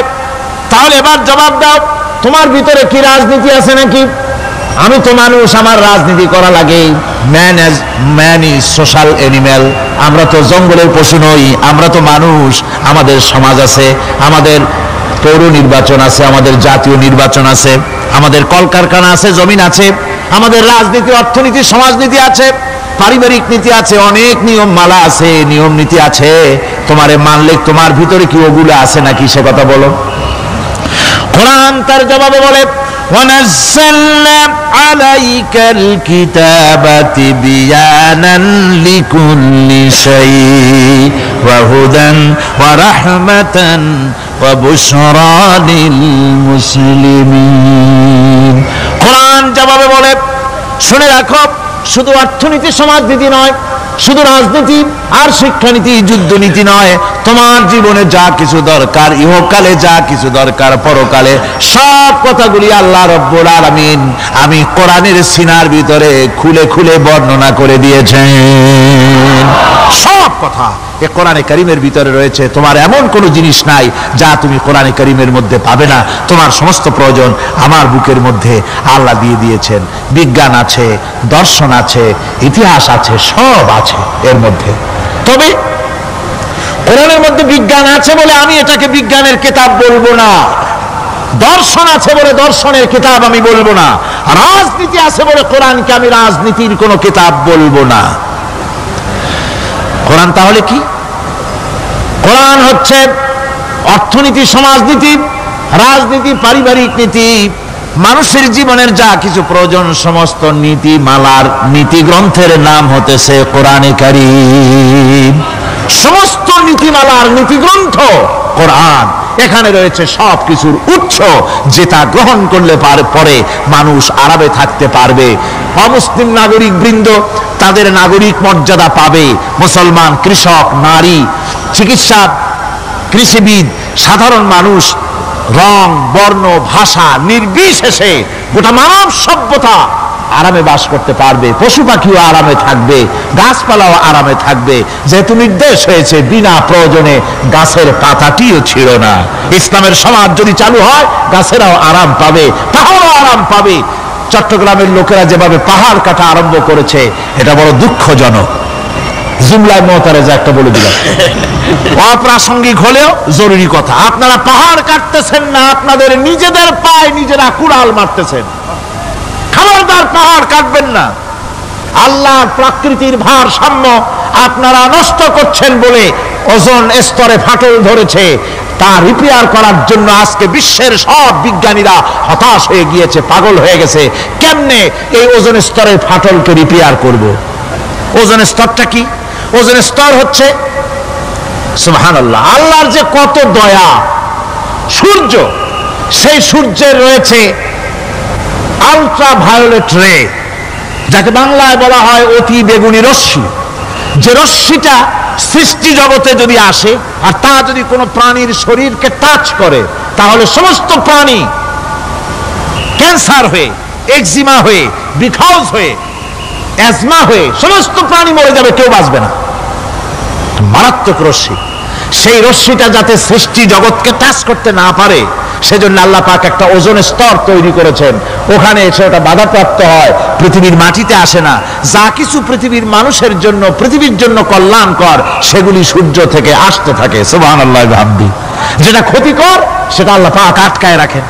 তাহলে এবার জবাব দাও, তোমার ভিতরে কি রাজনীতি আছে নাকি? আমি তো মানুষ, আমার রাজনীতি করা লাগে। ম্যান ইজ সোশ্যাল অ্যানিম্যাল, আমরা তো জঙ্গলের পশু নই, আমরা তো মানুষ। আমাদের সমাজ আছে, আমাদের পৌর নির্বাচন আছে, আমাদের জাতীয় নির্বাচন আছে, আমাদের কলকারখানা আছে, জমিন আছে, আমাদের রাজনীতি, অর্থনীতি, সমাজনীতি আছে, পারিবারিক নীতি আছে, অনেক নিয়ম মালা আছে, নিয়ম নীতি আছে। তোমারে মানলে তোমার ভিতরে কি ওগুলো আছে নাকি সে কথা বলো। কোরআন তার জবাবে বলে, وَنَزَّلْنَا عَلَيْكَ الْكِتَابَ تِبْيَانًا لِكُلِّ شَيْءٍ وَهُدًى وَرَحْمَةً وَبُشْرَى لِلْمُسْلِمِينَ। কোরআন জবাবে বলে, শুনে রাখো, শুধু অর্থনীতি সমাজনীতি নয়, শুধু রাজনীতি আর শিক্ষানীতি, যুদ্ধনীতি নয়, তোমার জীবনে যা কিছু দরকার, ইহকালে যা কিছু দরকার, পরকালে, সব কথাগুলি আল্লাহ রব্বুল আলামিন আমি কোরআনের সিনার ভিতরে খুলে খুলে বর্ণনা করে দিয়েছেন। সব কথা এ কোরআনে কারীমের ভিতরে রয়েছে। তোমার এমন কোনো জিনিস নাই যা তুমি কোরআনে কারীমের মধ্যে পাবে না। তোমার সমস্ত প্রয়োজন আমার বুকের মধ্যে আল্লাহ দিয়ে দিয়েছেন। বিজ্ঞান আছে, দর্শন আছে, ইতিহাস আছে, সব আছে এর মধ্যে। তবে কোরআনের মধ্যে বিজ্ঞান আছে বলে আমি এটাকে বিজ্ঞানের কিতাব বলবো না, দর্শন আছে বলে দর্শনের কিতাব আমি বলবো না, রাজনীতি আছে বলে কোরআনকে আমি রাজনীতির কোনো কিতাব বলবো না। কোরআন তাহলে কি? কোরআন হচ্ছে অর্থনীতি, সমাজনীতি, রাজনীতি, পারিবারিক নীতি, মানুষের জীবনের যা কিছু প্রয়োজন, সমস্ত নীতি মালার নীতি গ্রন্থের নাম হতেছে কোরআনে কারীম। সমস্ত নীতিমালার নীতি গ্রন্থ কোরআন। এখানে রয়েছে সব কিছুর উৎস, যেটা গ্রহণ করলে পরে মানুষ আরামে থাকতে পারবে। অমুসলিম নাগরিক বৃন্দ তাদের নাগরিক মর্যাদা পাবে। মুসলমান, কৃষক, নারী, চিকিৎসা, কৃষিবিদ, সাধারণ মানুষ, রং, বর্ণ, ভাষা নির্বিশেষে গোটা মানব সভ্যতা আরামে বাস করতে পারবে। পশু পাখিও আরামে থাকবে, গাছপালাও আরামে থাকবে, যেহেতু নির্দেশ হয়েছে বিনা প্রয়োজনে গাছের পাতাটিও ছিল না। ইসলামের সমাজ যদি চালু হয়, গাছেরাও আরাম পাবে, পাহাড়ও আরাম পাবে। চট্টগ্রামের লোকেরা যেভাবে পাহাড় কাটা আরম্ভ করেছে, এটা বড় দুঃখজনক। জুমলায় মুতারেজা একটা বলে দিলাম, অপ্রাসঙ্গিক হলেও জরুরি কথা। আপনারা পাহাড় কাটতেছেন না, আপনাদের নিজেদের পায়ে নিজেরা কুড়াল মারতেছেন। খবরদার পাহাড় কাটবেন না। আল্লাহর প্রকৃতির ভারসাম্য আপনারা নষ্ট করছেন বলে ওজোন স্তরে ফাটল ধরেছে। তা রিপেয়ার করার জন্য আজকে বিশ্বের সব বিজ্ঞানীরা হতাশ হয়ে গিয়েছে, পাগল হয়ে গেছে। কেমনে এই ওজোন স্তরের ফাটলকে রিপেয়ার করব? ওজোন স্তরটা কি? ওজোন স্তর হচ্ছে, সুবহানাল্লাহ, আল্লাহর যে কত দয়া। সূর্য, সেই সূর্যের রয়েছে আলট্রা ভায়োলেট রে, যাকে বাংলায় বলা হয় অতি বেগুনি রশ্মি। যে রশ্মিটা সৃষ্টি জগতে যদি আসে আর তা যদি কোনো প্রাণীর শরীরকে টাচ করে, তাহলে সমস্ত প্রাণী ক্যান্সার হয়ে, এক্সিমা হয়ে, বিখাউজ হয়ে, অ্যাজমা হয়ে সমস্ত প্রাণী মরে যাবে, কেউ বাঁচবে না। মারাত্মক রশ্মি। সেই রশ্মিটা যাতে সৃষ্টি জগৎকে টাচ করতে না পারে, সেজন্য আল্লাহ পাক একটা ওজোন স্তর তৈরি করেছেন। ওখানে এসে ওটা বাধাপ্রাপ্ত হয়, পৃথিবীর মাটিতে আসে না। যা কিছু পৃথিবীর মানুষের জন্য, পৃথিবীর জন্য কল্যাণকর, সেগুলি সূর্য থেকে আসতে থাকে। সুবহানাল্লাহ ভাববি। যেটা ক্ষতিকর সেটা আল্লাহ পাক আটকায় রাখেন।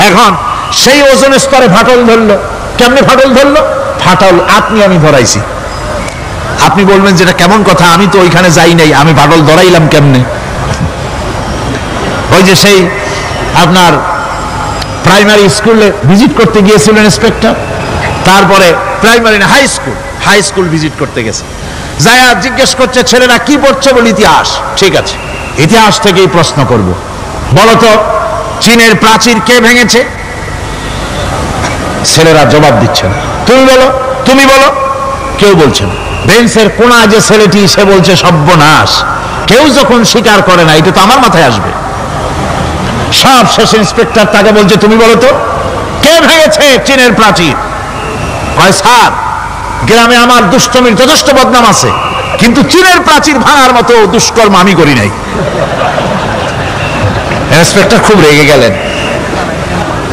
এখন সেই ওজোন স্তরে ফাটল ধরলো। কেমনে ফাটল ধরলো? ফাটল আপনি আমি ধরাইছি। আপনি বলবেন যেটা কেমন কথা, আমি তো ওইখানে যাই নাই, আমি ফাটল ধরাইলাম কেমনে? ওই যে সেই আপনার প্রাইমারি স্কুলে ভিজিট করতে গিয়েছিলেন ইন্সপেক্টর, তারপরে প্রাইমারি না হাই স্কুল ভিজিট করতে গেছে, যায়া জিজ্ঞেস করছে ছেলেরা কি পড়ছে? বলে ইতিহাস। ঠিক আছে, ইতিহাস থেকেই প্রশ্ন করব, বলতো চীনের প্রাচীর কে ভেঙেছে? ছেলেরা জবাব দিচ্ছে না। তুমি বলো, তুমি বলো, কেউ বলছে না। বেঞ্চের কোনা যে ছেলেটি, সে বলছে সর্বনাশ, কেউ যখন স্বীকার করে না, এটা তো আমার মাথায় আসবে। সব শেষ ইন্সপেক্টর তাকে বলছে তুমি বলো তো কে ভেঙেছে চীনের প্রাচীর? কয় স্যার, গ্রামে আমার দুষ্টমির যথেষ্ট বদনাম আছে, কিন্তু চীনের প্রাচীর ভাঙার মতো দুষ্কর্ম আমি করি নাই। ইন্সপেক্টর খুব রেগে গেলেন,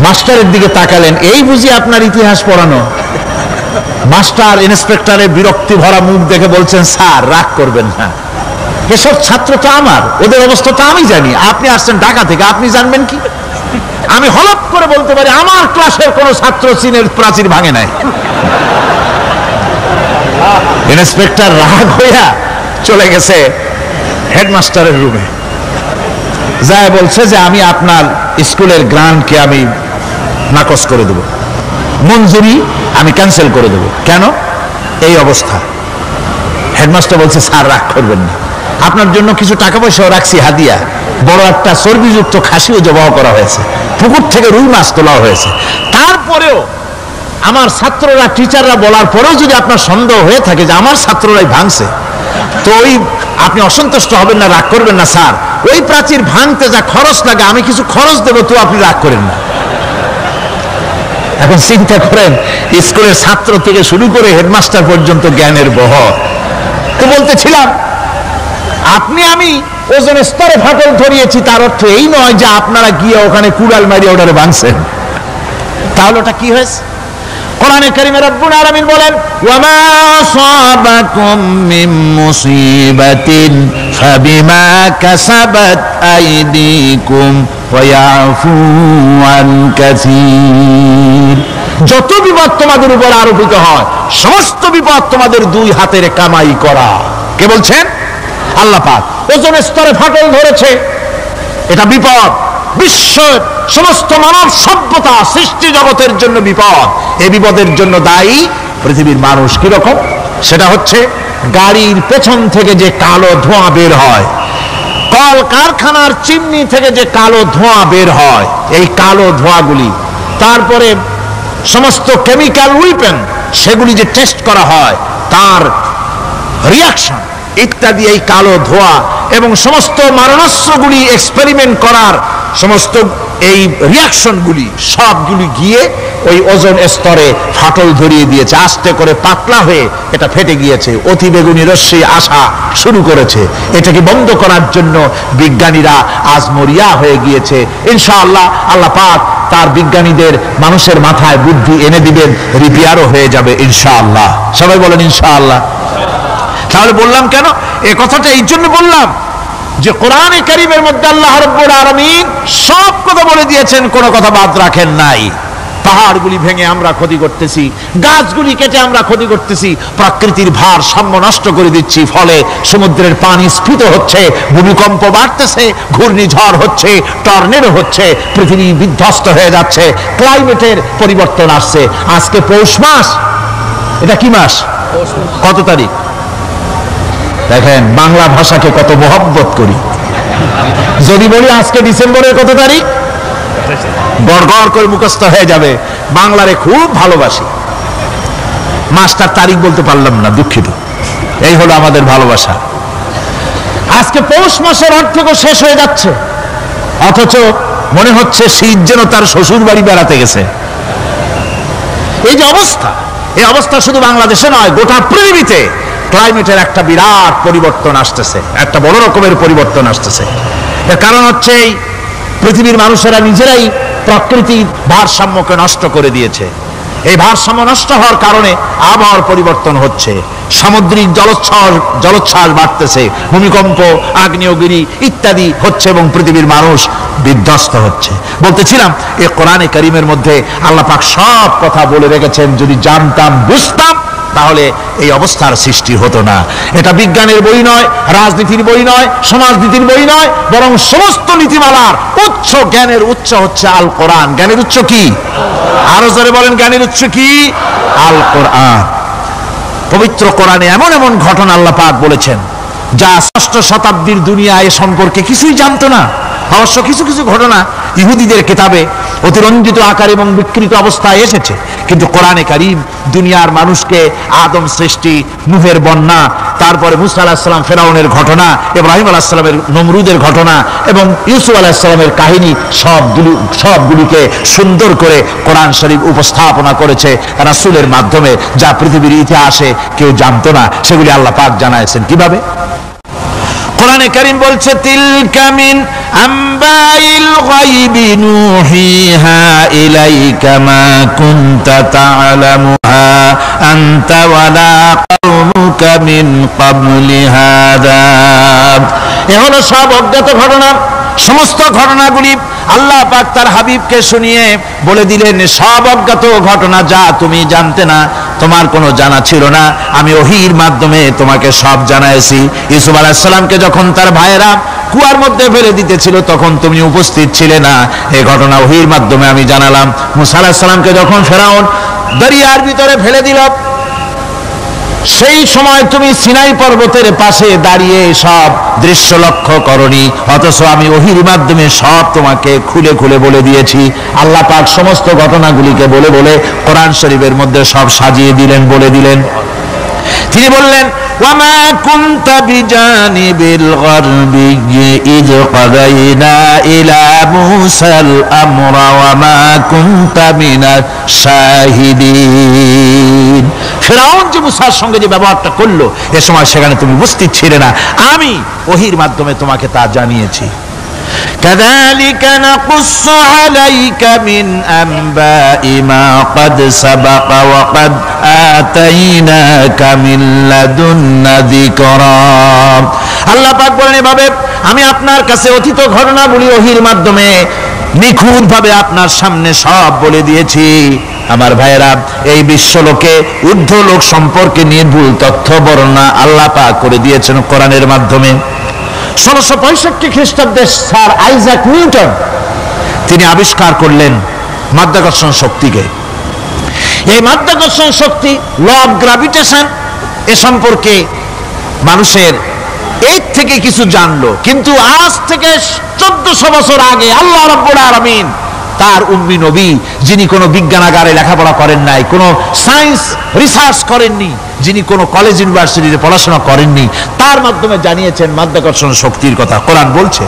মাস্টারের দিকে তাকালেন, এই বুঝি আপনার ইতিহাস পড়ানো? মাস্টার ইন্সপেক্টরের বিরক্তি ভরা মুখ দেখে বলছেন স্যার রাগ করবেন না, এসব ছাত্র তো আমার, ওদের অবস্থা তো আমি জানি। আপনি আসছেন ঢাকা থেকে, আপনি জানবেন কি? আমি হলপ করে বলতে পারি আমার ক্লাসের কোন ছাত্র চীনের প্রাচীর ভাঙে নাই। ইন্সপেক্টর রাগ হইয়া চলে গেছে হেডমাস্টারের রুমে, যায় বলছে যে আমি আপনার স্কুলের গ্রান্টকে আমি নাকচ করে দেব, মঞ্জুরি আমি ক্যান্সেল করে দেব। কেন? এই অবস্থা। হেডমাস্টার বলছে স্যার রাগ করবেন না, আপনার জন্য কিছু টাকা পয়সাও রাখছি হাদিয়া, বড় একটা চর্বিযুক্ত খাসিও জবাহ করা হয়েছে, পুকুর থেকে রুই মাছ তোলা হয়েছে। তারপরেও আমার ছাত্ররা, টিচাররা বলার পরেও যদি আপনার সন্দেহ হয়ে থাকে যে আমার ছাত্ররাই ভাঙছে, তো ওই আপনি অসন্তুষ্ট হবেন না, রাগ করবেন না স্যার, ওই প্রাচীর ভাঙতে যা খরচ লাগে আমি কিছু খরচ দেবো, তো আপনি রাগ করেন না। এখন চিন্তা করেন, স্কুলের ছাত্র থেকে শুরু করে হেডমাস্টার পর্যন্ত জ্ঞানের বহর। তো বলতেছিলাম, আপনি আমি ওজন স্তরে ফাটল ধরিয়েছি, তার অর্থ এই নয় যে আপনারা গিয়ে ওখানে কুড়াল মারিয়ে ওটারে ভাঙছেন। তাহলে ওটা কি হয়েছে? কোরআনে কারীমে রব্বুল আলামিন বলেন, ওয়ামা আসাবাকুম মিন মুসিবাতিন ফাবিমা কাসাবাত আইদিকুম ওয়া ইয়াফু আন কাসীর। যত বিপদ তোমাদের উপর আরোপিত হয়, সমস্ত বিপদ তোমাদের দুই হাতের কামাই করা। কে বলছেন? আল্লাহ পাক। ওজন স্তরে ফাটল ধরেছে, এটা বিপদ, বিশ্বের সমস্ত মানব সভ্যতা সৃষ্টি জগতের জন্য বিপদ। এই বিপদের জন্য দায়ী পৃথিবীর মানুষ। কিরকম? সেটা হচ্ছে গাড়ির পেছন থেকে যে কালো ধোঁয়া বের হয়, কল কারখানার চিমনি থেকে যে কালো ধোঁয়া বের হয়, এই কালো ধোঁয়াগুলি, তারপরে সমস্ত কেমিক্যাল উইপেন সেগুলি যে টেস্ট করা হয়, তার রিয়াকশন ইত্যাদি, এই কালো ধোঁয়া এবং সমস্ত মারণাস্ত্রগুলি এক্সপেরিমেন্ট করার সমস্ত এই রিয়াকশনগুলি সবগুলি গিয়ে ওই ওজন স্তরে ফাটল ধরিয়ে দিয়েছে। আস্তে করে পাতলা হয়ে এটা ফেটে গিয়েছে, অতি বেগুনি রশ্মি আসা শুরু করেছে। এটাকে বন্ধ করার জন্য বিজ্ঞানীরা আজ মরিয়া হয়ে গিয়েছে। ইনশাআল্লাহ আল্লাহ পাক তার বিজ্ঞানীদের মানুষের মাথায় বুদ্ধি এনে দিবেন, রিপেয়ারও হয়ে যাবে ইনশাআল্লাহ। সবাই বলেন ইনশাআল্লাহ। তাহলে বললাম কেন এই কথাটা? এই জন্য বললাম যে কোরআনে কারীমের মধ্যে আল্লাহ রাব্বুল আলামিন সব কথা বলে দিয়েছেন, কোনো কথা বাদ রাখেন নাই। পাহাড়গুলি ভেঙে আমরা ক্ষতি করতেছি, গাছগুলি কেটে আমরা ক্ষতি করতেছি, প্রকৃতির ভারসাম্য নষ্ট করে দিচ্ছি, ফলে সমুদ্রের পানি স্ফীত হচ্ছে, ভূমিকম্প বাড়তেছে, ঘূর্ণিঝড় হচ্ছে, টর্নেডো হচ্ছে, পৃথিবী বিধ্বস্ত হয়ে যাচ্ছে, ক্লাইমেটের পরিবর্তন আসছে। আজকে পৌষ মাস, এটা কি মাস? কত তারিখ? দেখেন বাংলা ভাষাকে কত মহব্বত করি। যদি বলি আজকে ডিসেম্বরের কত তারিখ, গড় গড় করে মুখস্থ হয়ে যাবে। বাংলারে খুব ভালোবাসি। মাসটার তারিখ বলতে পারলাম না, দুঃখিত। এই হলো আমাদের ভালোবাসা। আজকে পৌষ মাসের অর্ধেক শেষ হয়ে যাচ্ছে, অথচ মনে হচ্ছে শীত যেন তার শ্বশুর বাড়ি বেড়াতে গেছে। এই যে অবস্থা, এই অবস্থা শুধু বাংলাদেশে নয়, গোটা পৃথিবীতে ক্লাইমেটের একটা বিরাট পরিবর্তন আসতেছে, একটা বড় রকমের পরিবর্তন আসতেছে। এর কারণ হচ্ছে এই পৃথিবীর মানুষেরা নিজেরাই প্রকৃতির ভারসাম্যকে নষ্ট করে দিয়েছে। এই ভারসাম্য নষ্ট হওয়ার কারণে আবহাওয়ার পরিবর্তন হচ্ছে, সামুদ্রিক জলোচ্ছ্বাস বাড়তেছে, ভূমিকম্প, আগ্নেয়গিরি ইত্যাদি হচ্ছে এবং পৃথিবীর মানুষ বিধ্বস্ত হচ্ছে। বলতেছিলাম এই কোরআনে কারীমের মধ্যে আল্লাহ পাক সব কথা বলে রেখেছেন, যদি জানতাম বুঝতাম তাহলে এই অবস্থার সৃষ্টি হতো না। এটা বিজ্ঞানের বই নয়, রাজনীতির বই নয়, সমাজনীতির বই নয়, বরং সমস্ত নীতিমালার উচ্চ, জ্ঞানের উচ্চ হচ্ছে আল কোরআন। জ্ঞানের উচ্চ কি? আরো জোরে বলেন, জ্ঞানের উচ্চ কি? আল কোরআন। পবিত্র কোরআনে এমন এমন ঘটনা আল্লাহ পাক বলেছেন যা ষষ্ঠ শতাব্দীর দুনিয়া এ সম্পর্কে কিছুই জানতো না। অবশ্য কিছু কিছু ঘটনা ইহুদিদের কিতাবে অতিরঞ্জিত আকার এবং বিকৃত অবস্থায় এসেছে, কিন্তু কোরআনে কারীম দুনিয়ার মানুষকে আদম সৃষ্টি, নূহের বন্যা, তারপরে মুসা আলাইহিস সালাম ফেরাউনের ঘটনা, ইব্রাহিম আলাইহিস সালামের নমরুদের ঘটনা এবং ইউসুফ আলাইহিস সালামের কাহিনী সবগুলিকে সুন্দর করে কোরআন শরীফ উপস্থাপনা করেছে রাসূলের মাধ্যমে, যা পৃথিবীর ইতিহাসে কেউ জানতো না। সেগুলি আল্লাহ পাক জানাইছেন কিভাবে? কোরআনে কারীম বলছে, তিলকা মিন আম্বাইল গায়বি নূহিহা ইলাইকা মা কুনতা তা'লামুহা আনতা ওয়ালা কওমুকা মিন ক্বাবলি হাযা। এ হলো সব অজ্ঞাত ঘটনা। সমস্ত ঘটনাগুলি আল্লাহ পাক তার হাবিবকে শুনিয়ে বলে দিলেন, সব অজ্ঞাত ঘটনা যা তুমি জানতে না, তোমার কোনো জানা ছিল না, আমি ওহীর মাধ্যমে তোমাকে সব জানাইছি। ইউসুফ আলাইহিস সালামকে যখন তার ভাইয়েরা কুয়ার মধ্যে ফেলে দিতেছিল তখন তুমি উপস্থিত ছিলে না, এই ঘটনা ওহীর মাধ্যমে আমি জানালাম। মুসা আলাইহিস সালামকে যখন ফেরাউন দরিয়ার ভিতরে ফেলে দিল, সেই সময় তুমি সিনাই পর্বতের পাশে দাঁড়িয়ে সব দৃশ্য লক্ষ্য করনি, অথচ আমি ওহীর মাধ্যমে সব তোমাকে খুলে খুলে বলে দিয়েছি। আল্লাহ পাক সমস্ত ঘটনাগুলিকে বলে বলে কোরআন শরীফের মধ্যে সব সাজিয়ে দিলেন, বলে দিলেন। তিনি বললেন, ওয়ামা কুনতা বিজানিবিল গারবি ইয কাদাইনা ইলা মুসাল আমরা ওয়ামা কুনতা মিনাশ শাহিদিন। ফিরআউন যে মুসার সঙ্গে যে ব্যবহারটা করলো, এ সময় সেখানে তুমি উপস্থিত ছিলে না, আমি ওহীর মাধ্যমে তোমাকে তা জানিয়েছি। كذلك نقص عليك من أنباء ما قد سبق وقد آتيناك من لدنا ذكرا। আল্লাহ পাক বলেন, এভাবে আমি আপনার কাছে অতীত ঘটনাগুলি ওহীর মাধ্যমে নিখুঁতভাবে আপনার সামনে সব বলে দিয়েছি। আমার ভাইয়েরা, এই বিশ্বলোকে ঊর্ধ্ব লোক সম্পর্কে নির্ভুল তথ্য বর্ণনা আল্লাহ পাক করে দিয়েছেন কোরআনের মাধ্যমে। 1665 খ্রিস্টাব্দে স্যার আইজাক নিউটন তিনি আবিষ্কার করলেন মাধ্যাকর্ষণ শক্তিকে। এই মাধ্যাকর্ষণ শক্তি, ল অফ গ্র্যাভিটেশন, এ সম্পর্কে মানুষের এর থেকে কিছু জানলো, কিন্তু আজ থেকে 1400 বছর আগে আল্লাহ রাব্বুল আলামিন তার উম্মি নবী, যিনি কোনো বিজ্ঞানাগারে লেখাপড়া করেন নাই, কোনো সায়েন্স রিসার্চ করেননি, যিনি কোনো কলেজ ইউনিভার্সিটিতে পড়াশোনা করেননি, তার মাধ্যমে জানিয়েছেন মাধ্যাকর্ষণ শক্তির কথা। কোরআন বলছে,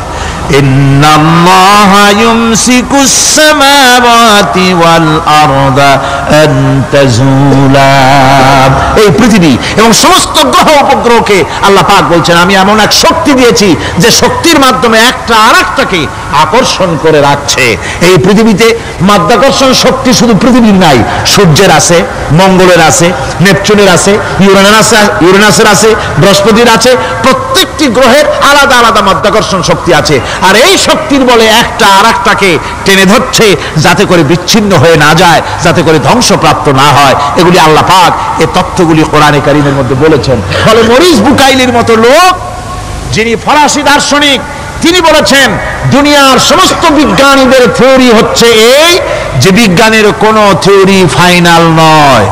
ইন্নাল্লাহা ইউমসিকুস সামাওয়াতি ওয়াল আরদা আন তাজুলা। এই পৃথিবী এবং সমস্ত গ্রহ উপগ্রহকে আল্লাহ পাক বলছেন, আমি এমন এক শক্তি দিয়েছি যে শক্তির মাধ্যমে একটা আরেকটাকে আকর্ষণ করে রাখছে। এই পৃথিবীতে মাধ্যাকর্ষণ শক্তি শুধু পৃথিবীর নাই, সূর্যের আছে, মঙ্গলের আছে, নেপচুনের আছে, ইউরেনাসের আছে, বৃহস্পতির আছে। প্রত্যেকটি গ্রহের আলাদা আলাদা মাধ্যাকর্ষণ শক্তি আছে, আর এই শক্তির বলে একটা আরেকটাকে টেনে ধরছে যাতে করে বিচ্ছিন্ন হয়ে না যায়, যাতে করে ধ্বংসপ্রাপ্ত না হয়। এগুলি আল্লাহ পাক এই তথ্যগুলি কোরআনে কারীমের মধ্যে বলেছেন। ফলে মরিস বুকাইলির মতো লোক, যিনি ফরাসি দার্শনিক, তিনি বলেছেন দুনিয়ার সমস্ত বিজ্ঞানীদের থিওরি হচ্ছে এই যে বিজ্ঞানের কোনো থিওরি ফাইনাল নয়।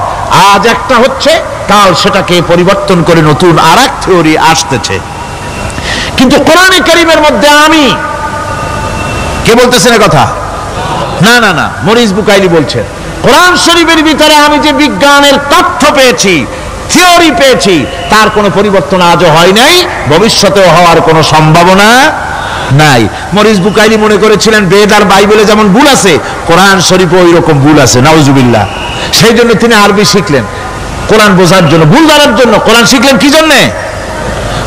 আজ একটা হচ্ছে, কাল সেটাকে পরিবর্তন করে নতুন আরেক থিওরি আসতেছে। কিন্তু কোরআনে কারীমের মধ্যে আমি, কে বলতেছেন কথা? না না না, মরিস বুকাইলি বলছেন, কোরআন শরীফের ভিতরে আমি যে বিজ্ঞানের তথ্য পেয়েছি, থিওরি পেয়েছি, তার কোনো পরিবর্তন আজও হয় নাই, ভবিষ্যতেও হওয়ার কোনো সম্ভাবনা নাই। মরিস বুকাইলি মনে করেছিলেন বেদ আর বাইবেলে যেমন ভুল আছে, কোরআন শরীফে ওই রকম ভুল আছে, নাউজুবিল্লাহ। সেই জন্য তিনি আরবি শিখলেন কোরআন বোঝার জন্য, ভুল ধরার জন্য। কোরআন শিখলেন কি জন্যে?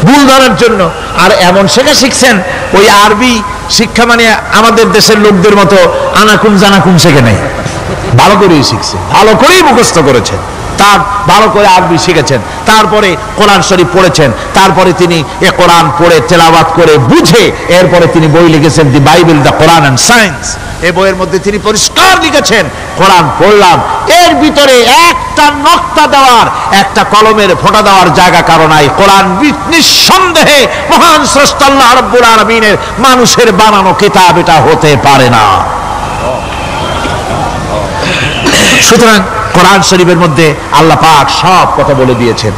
ভুল ধরার জন্য। আর এমন শেখা শিখছেন, ওই আরবি শিক্ষা মানে আমাদের দেশের লোকদের মতো আনাকুম জানাকুম শেখে নেই, ভালো করেই শিখছে, ভালো করেই মুখস্থ করেছেন, তার ভালো করে আরবি শিখেছেন, তারপরে কোরআন শরীফ পড়েছেন, তারপরে তিনি এ কোরআন পড়ে তেলাওয়াত করে বুঝে এরপরে তিনি বই লিখেছেন দি Bible, the Quran and science. এই বইয়ের মধ্যে তিনি পরিষ্কার লিখেছেন, কোরআন পড়লাম, এর ভিতরে একটা নকতা দেওয়ার, একটা কলমের ফোঁটা দেওয়ার জায়গা কারণ নাই। কোরআন নিঃসন্দেহে মহান স্রষ্টা আল্লাহ রাব্বুল আলামিনের মানুষের বানানো কিতাব এটা হতে পারে না। সুতরাং কোরআন শরীফের মধ্যে আল্লাহ পাক সব কথা বলে দিয়েছেন।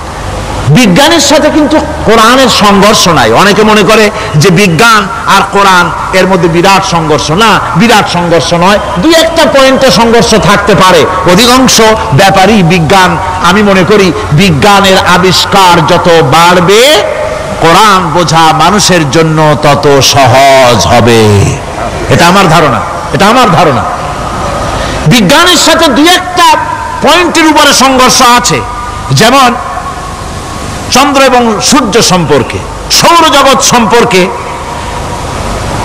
বিজ্ঞানের সাথে কিন্তু কোরআনের সংঘর্ষ নাই। অনেকে মনে করে যে বিজ্ঞান আর কোরআন এর মধ্যে বিরাট সংঘর্ষ। না, বিরাট সংঘর্ষ নয়, দুই একটা পয়েন্টে সংঘর্ষ থাকতে পারে। অধিকাংশ ব্যাপারই বিজ্ঞান, আমি মনে করি বিজ্ঞানের আবিষ্কার যত বাড়বে, কোরআন বোঝা মানুষের জন্য তত সহজ হবে। এটা আমার ধারণা, এটা আমার ধারণা। বিজ্ঞানের সাথে দুই একটা পয়েন্টের উপরে সংঘর্ষ আছে, যেমন চন্দ্র এবং সূর্য সম্পর্কে, সৌরজগৎ সম্পর্কে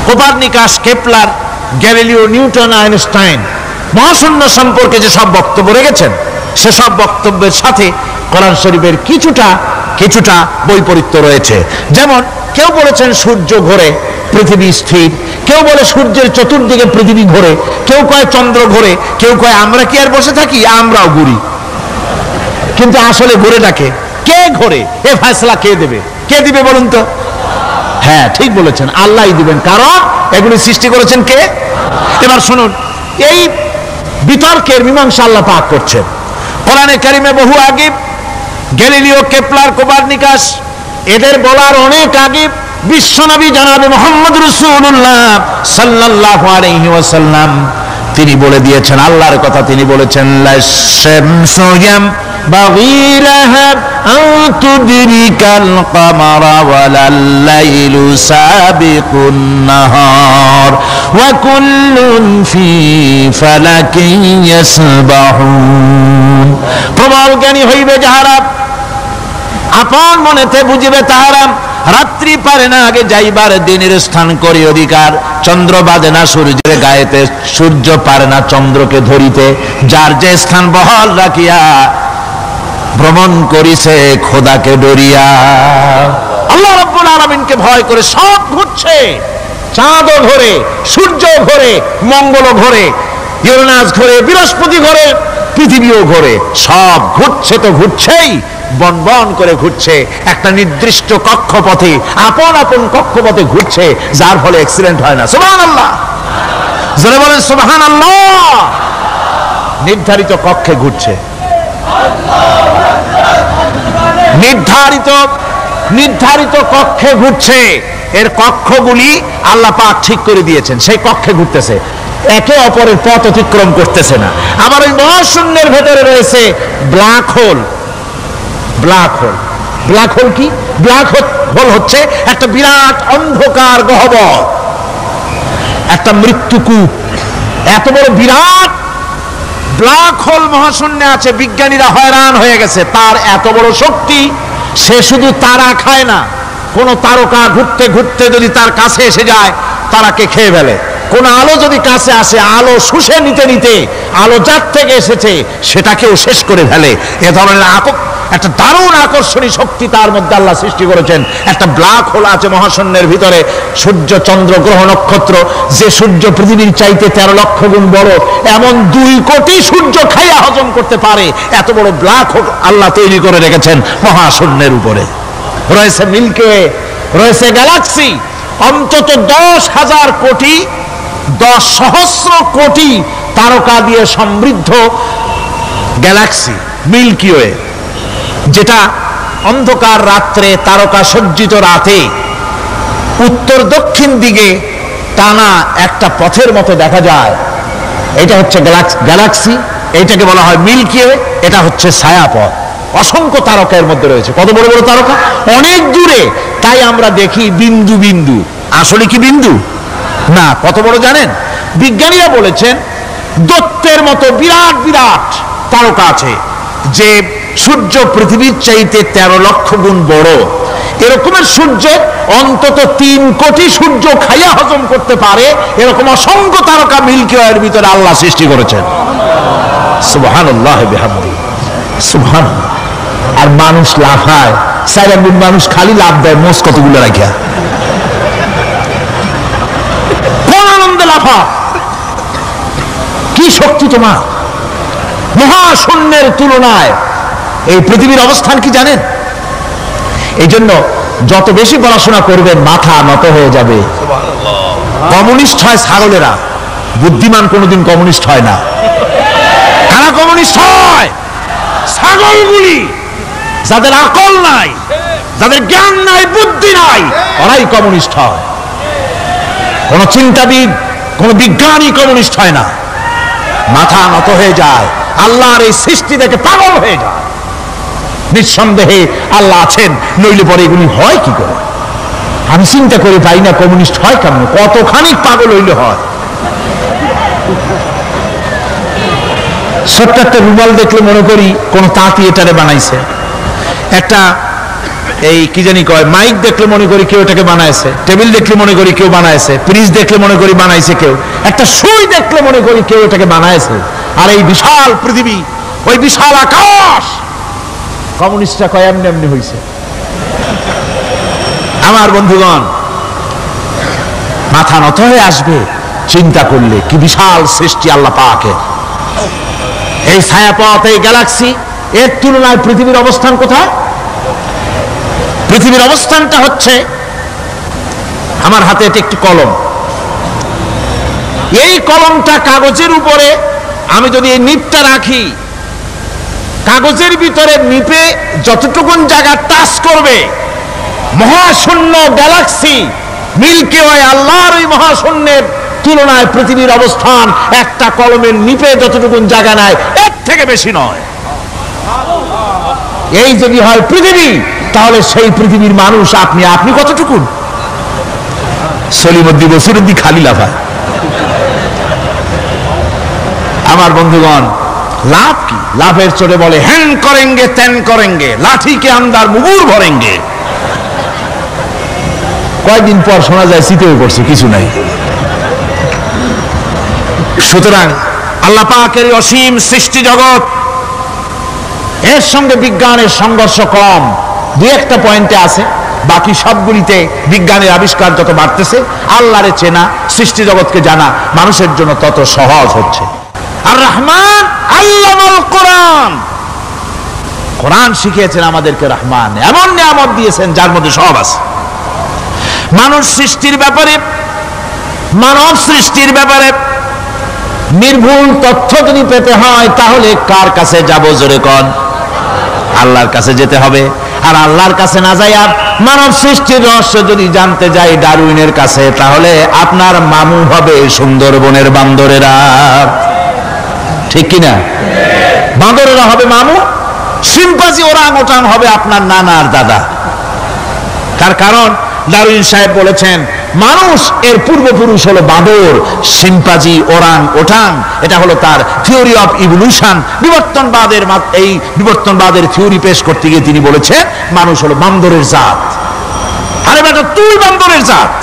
Copernicus, Kepler, Galileo, Newton, Einstein মহাশূন্য সম্পর্কে যে সব বক্তব্য রেখেছেন, সেসব বক্তব্যের সাথে কোরআন শরীফের কিছুটা বৈপরীত্য রয়েছে। যেমন কেউ বলেছেন সূর্য ঘোরে, পৃথিবী স্থির, কেউ বলে সূর্যের চতুর্দিকে পৃথিবী ঘোরে, কেউ কয় চন্দ্র ঘোরে, কেউ কয় আমরা কি আর বসে থাকি, আমরাও ঘুরি। কিন্তু আসলে ঘোরেটাকে কে ঘোরে, এ ফয়সালা কে দেবে? কে দিবে বলুন তো? হ্যাঁ, ঠিক বলেছেন, আল্লাহই দিবেন, কারণ এগুলি সৃষ্টি করেছেন কে? এবার শুনুন, এই বিতর্কের মীমাংসা আল্লাহ পাক করছেন কোরআনে কারিমে। বহু আগে গ্যালিলিও, কেপলার, কোপারনিকাস এদের বলার অনেক আগে বিশ্বনবী জনাবে মুহাম্মদ রাসূলুল্লাহ সাল্লাল্লাহু আলাইহি ওয়াসাল্লাম তিনি বলে দিয়েছেন, আল্লাহর কথা তিনি বলেছেন, লাশ-শামসু ইয়ানবাগী লাহা আন তুদরিকাল কামারা ওয়ালাল লাইলু সাবিকুন নাহার ওয়া কুল্লুন ফি ফালাকিন ইয়াসবাহুন। প্রবল জ্ঞানী হইবে যাহারা, আপন মনেতে বুঝিবে তাহারা, রাত্রি পারে না আগে যাইবার দিনের স্থান করি অধিকার। চন্দ্র বাঁধে না সূর্যের গায়েতে, সূর্য পারে না চন্দ্রকে ধরিতে। যার যে স্থান বহাল রাখিয়া ভ্রমণ করিছে খোদাকে ডরিয়া। আল্লাহ রাব্বুল আলামিনকে ভয় করে সব ঘুরছে, চাঁদও ঘোরে, সূর্য ঘোরে, মঙ্গল ঘোরে, ইউরেনাস ঘোরে, বৃহস্পতি ঘোরে, পৃথিবীও ঘোরে। সব ঘুরছে তো ঘুরছেই, বনবন করে ঘুরছে, একটা নির্দিষ্ট কক্ষপথে, আপন আপন কক্ষপথে ঘুরছে, যার ফলে অ্যাক্সিডেন্ট হয় না। সুবহানাল্লাহ, জোরে বলেন সুবহানাল্লাহ। নির্ধারিত কক্ষে ঘুরছে, নির্ধারিত কক্ষে ঘুরছে। এর কক্ষগুলি আল্লাহ পাক ঠিক করে দিয়েছেন, সেই কক্ষে ঘুরতেছে, একে অপরের পথ অতিক্রম করতেছে না। আবার ওই মহাশূন্যের ভেতরে রয়েছে black hole. Black hole, black hole কি? ব্ল্যাক হোল হচ্ছে একটা বিরাট অন্ধকার গহ্বর, একটা মৃত্যুকূপ। এত বড় বিরাট ব্ল্যাক হোল মহাশূন্যে আছে, বিজ্ঞানীরা হয়রান হয়ে গেছে। তার এত বড় শক্তি, সে শুধু তারা খায় না, কোন তারকা ঘুরতে ঘুরতে যদি তার কাছে এসে যায়, তারাকে খেয়ে ফেলে। কোন আলো যদি কাছে আসে, আলো শুষে নিতে নিতে আলো যার থেকে এসেছে সেটাকেও শেষ করে ফেলে। এ ধরনের একটা দারুণ আকর্ষণী শক্তি তার মধ্যে আল্লাহ সৃষ্টি করেছেন। একটা ব্ল্যাক হোল আছে মহাশূন্যের ভিতরে। সূর্য, চন্দ্র, গ্রহ, নক্ষত্র, যে সূর্য পৃথিবীর চাইতে 13 লক্ষ গুণ বড়, এমন 2 কোটি সূর্য খাইয়া হজম করতে পারে, এত বড় ব্ল্যাক হোল আল্লাহ তৈরি করে রেখেছেন মহাশূন্যের উপরে। রয়েছে মিল্কি ওয়ে, রয়েছে গ্যালাক্সি, অন্তত 10,000 কোটি, 10 সহস্র কোটি তারকা দিয়ে সমৃদ্ধ গ্যালাক্সি মিল্কি ওয়ে, যেটা অন্ধকার রাত্রে, তারকা সজ্জিত রাতে উত্তর দক্ষিণ দিকে টানা একটা পথের মতো দেখা যায়। এটা হচ্ছে গ্যালাক্সি। এইটাকে বলা হয় মিল্কি ওয়ে, এটা হচ্ছে ছায়াপথ। অসংখ্য তারকা এর মধ্যে রয়েছে। কত বড় বড় তারকা, অনেক দূরে। তাই আমরা দেখি বিন্দু বিন্দু, আসলে কি বিন্দু না। কত বড় জানেন? বিজ্ঞানীরা বলেছেন দৈত্যের মতো বিরাট বিরাট তারকা আছে, যে সূর্য পৃথিবীর চাইতে 13 লক্ষ গুণ বড়। এরকমের সূর্য অন্তত 3 কোটি সূর্য খাইয়া হজম করতে পারে, এরকম অসংখ্য তারকা মিল্কি ওয়ের ভিতরে আল্লাহ সৃষ্টি করেছেন। সুবহানাল্লাহ বিহামদিহি, সুবহানাল্লাহ। আর মানুষ লাফায়, সাইরাগুন মানুষ খালি লাফ দেয় মোষ কতগুলো রাখিয়া, কোন আনন্দে লাফা। কি শক্তি তোমার! মহাশূন্যের তুলনায় এই পৃথিবীর অবস্থান কি জানেন? এই জন্য যত বেশি পড়াশোনা করবেন মাথা নত হয়ে যাবে। কমিউনিস্ট হয় ছাগলেরা, বুদ্ধিমান কোনোদিন কমিউনিস্ট হয় না। কারা কমিউনিস্ট হয়? ছাগলগুলি, যাদের আকল নাই, যাদের জ্ঞান নাই, বুদ্ধি নাই, ওরাই কমিউনিস্ট হয়। কোন চিন্তাবিদ, কোন বিজ্ঞানী কমিউনিস্ট হয় না। মাথা নত হয়ে যায়, আল্লাহর এই সৃষ্টি দেখে পাগল হয়ে যায়। নিঃসন্দেহে আল্লাহ আছেন, নইলে পরে এগুলি হয় কি করে? আমি চিন্তা করে পাই না কমিউনিস্ট হয় কেমন, কতখানি পাগল হইলে হয়। ছোট্ট একটা রুমাল দেখলে মনে করি কোন তাঁতি এটারে বানাইছে, একটা এই কি জানি কয় মাইক দেখলে মনে করি কেউ এটাকে বানাইছে, টেবিল দেখলে মনে করি কেউ বানাইছে, ফ্রিজ দেখলে মনে করি বানাইছে কেউ, একটা সুই দেখলে মনে করি কেউ এটাকে বানাইছে। আর এই বিশাল পৃথিবী, ওই বিশাল আকাশ, কমিউনিস্টরা কয় এমনি এমনি হয়েছে। আমার বন্ধুগণ, মাথা নত হয়ে আসবে চিন্তা করলে কি বিশাল সৃষ্টি আল্লাহ পাকের। এই ছায়াপথ, এই গ্যালাক্সি, এর তুলনায় পৃথিবীর অবস্থান কোথায়? পৃথিবীর অবস্থানটা হচ্ছে, আমার হাতে এটা একটি কলম, এই কলমটা কাগজের উপরে আমি যদি এই নিপটা রাখি, কাগজের ভিতরে নিপে যতটুকুন জায়গা টাচ করবে, মহাশূন্য গ্যালাক্সি মিল্কি ওয়ে, আল্লাহর ওই মহাশূন্যের তুলনায় পৃথিবীর অবস্থান একটা কলমের নিপে যতটুকুন জায়গা নেয় এর থেকে বেশি নয়। এই যদি হয় পৃথিবী, তাহলে সেই পৃথিবীর মানুষ আপনি, আপনি কতটুকুন? সলিমুদ্দিন বসিরুদ্দিন খালি লাফায়। আমার বন্ধুগণ, লাভ কি? লাভের চোটে বলে হ্যান করেঙ্গে ত্যান করেঙ্গে, লাঠি কে আন্দার মুগুর ভরেঙ্গে। কয়েকদিন পর শোনা যায় শীতে পড়ছে, কিছু নাই। সুতরাং আল্লাহ পাকের অসীম সৃষ্টি জগৎ, এর সঙ্গে বিজ্ঞানের সংঘর্ষ কম, দুই একটা পয়েন্টে আছে। বাকি সবগুলিতে বিজ্ঞানের আবিষ্কার যত বাড়তেছে, আল্লাহরে চেনা, সৃষ্টি জগৎকে জানা মানুষের জন্য তত সহজ হচ্ছে। আর রহমান আল্লামাল কোরআন, কোরআন শিখিয়েছেন আমাদেরকে রহমান, এমন নিয়ামত দিয়েছেন যার মধ্যে সব আছে। মানুষ সৃষ্টির ব্যাপারে, মানব সৃষ্টির ব্যাপারে নির্ভুল তথ্য যদি পেতে হয়, তাহলে কার কাছে যাব? জোরে কোন? আল্লাহর কাছে যেতে হবে। আর আল্লাহর কাছে না যাই, আর মানব সৃষ্টির রহস্য যদি জানতে যাই ডারউইনের কাছে, তাহলে আপনার মামু হবে সুন্দরবনের বান্দরেরা। ঠিক কিনা? বান্দরেরা হবে মামু, শিম্পাজি ওরাং ওটাং হবে আপনার নানার দাদা। তার কারণ ডারউইন সাহেব বলেছেন মানুষ এর পূর্বপুরুষ হলো বাঁদর, শিম্পাজি, ওরাং ওটাং, এটা হলো তার থিওরি অফ ইভলিউশন। বিবর্তনবাদের এই বিবর্তনবাদের থিওরি পেশ করতে গিয়ে তিনি বলেছেন মানুষ হলো বান্দরের জাত। আরে বেটা, তুই বান্দরের জাত।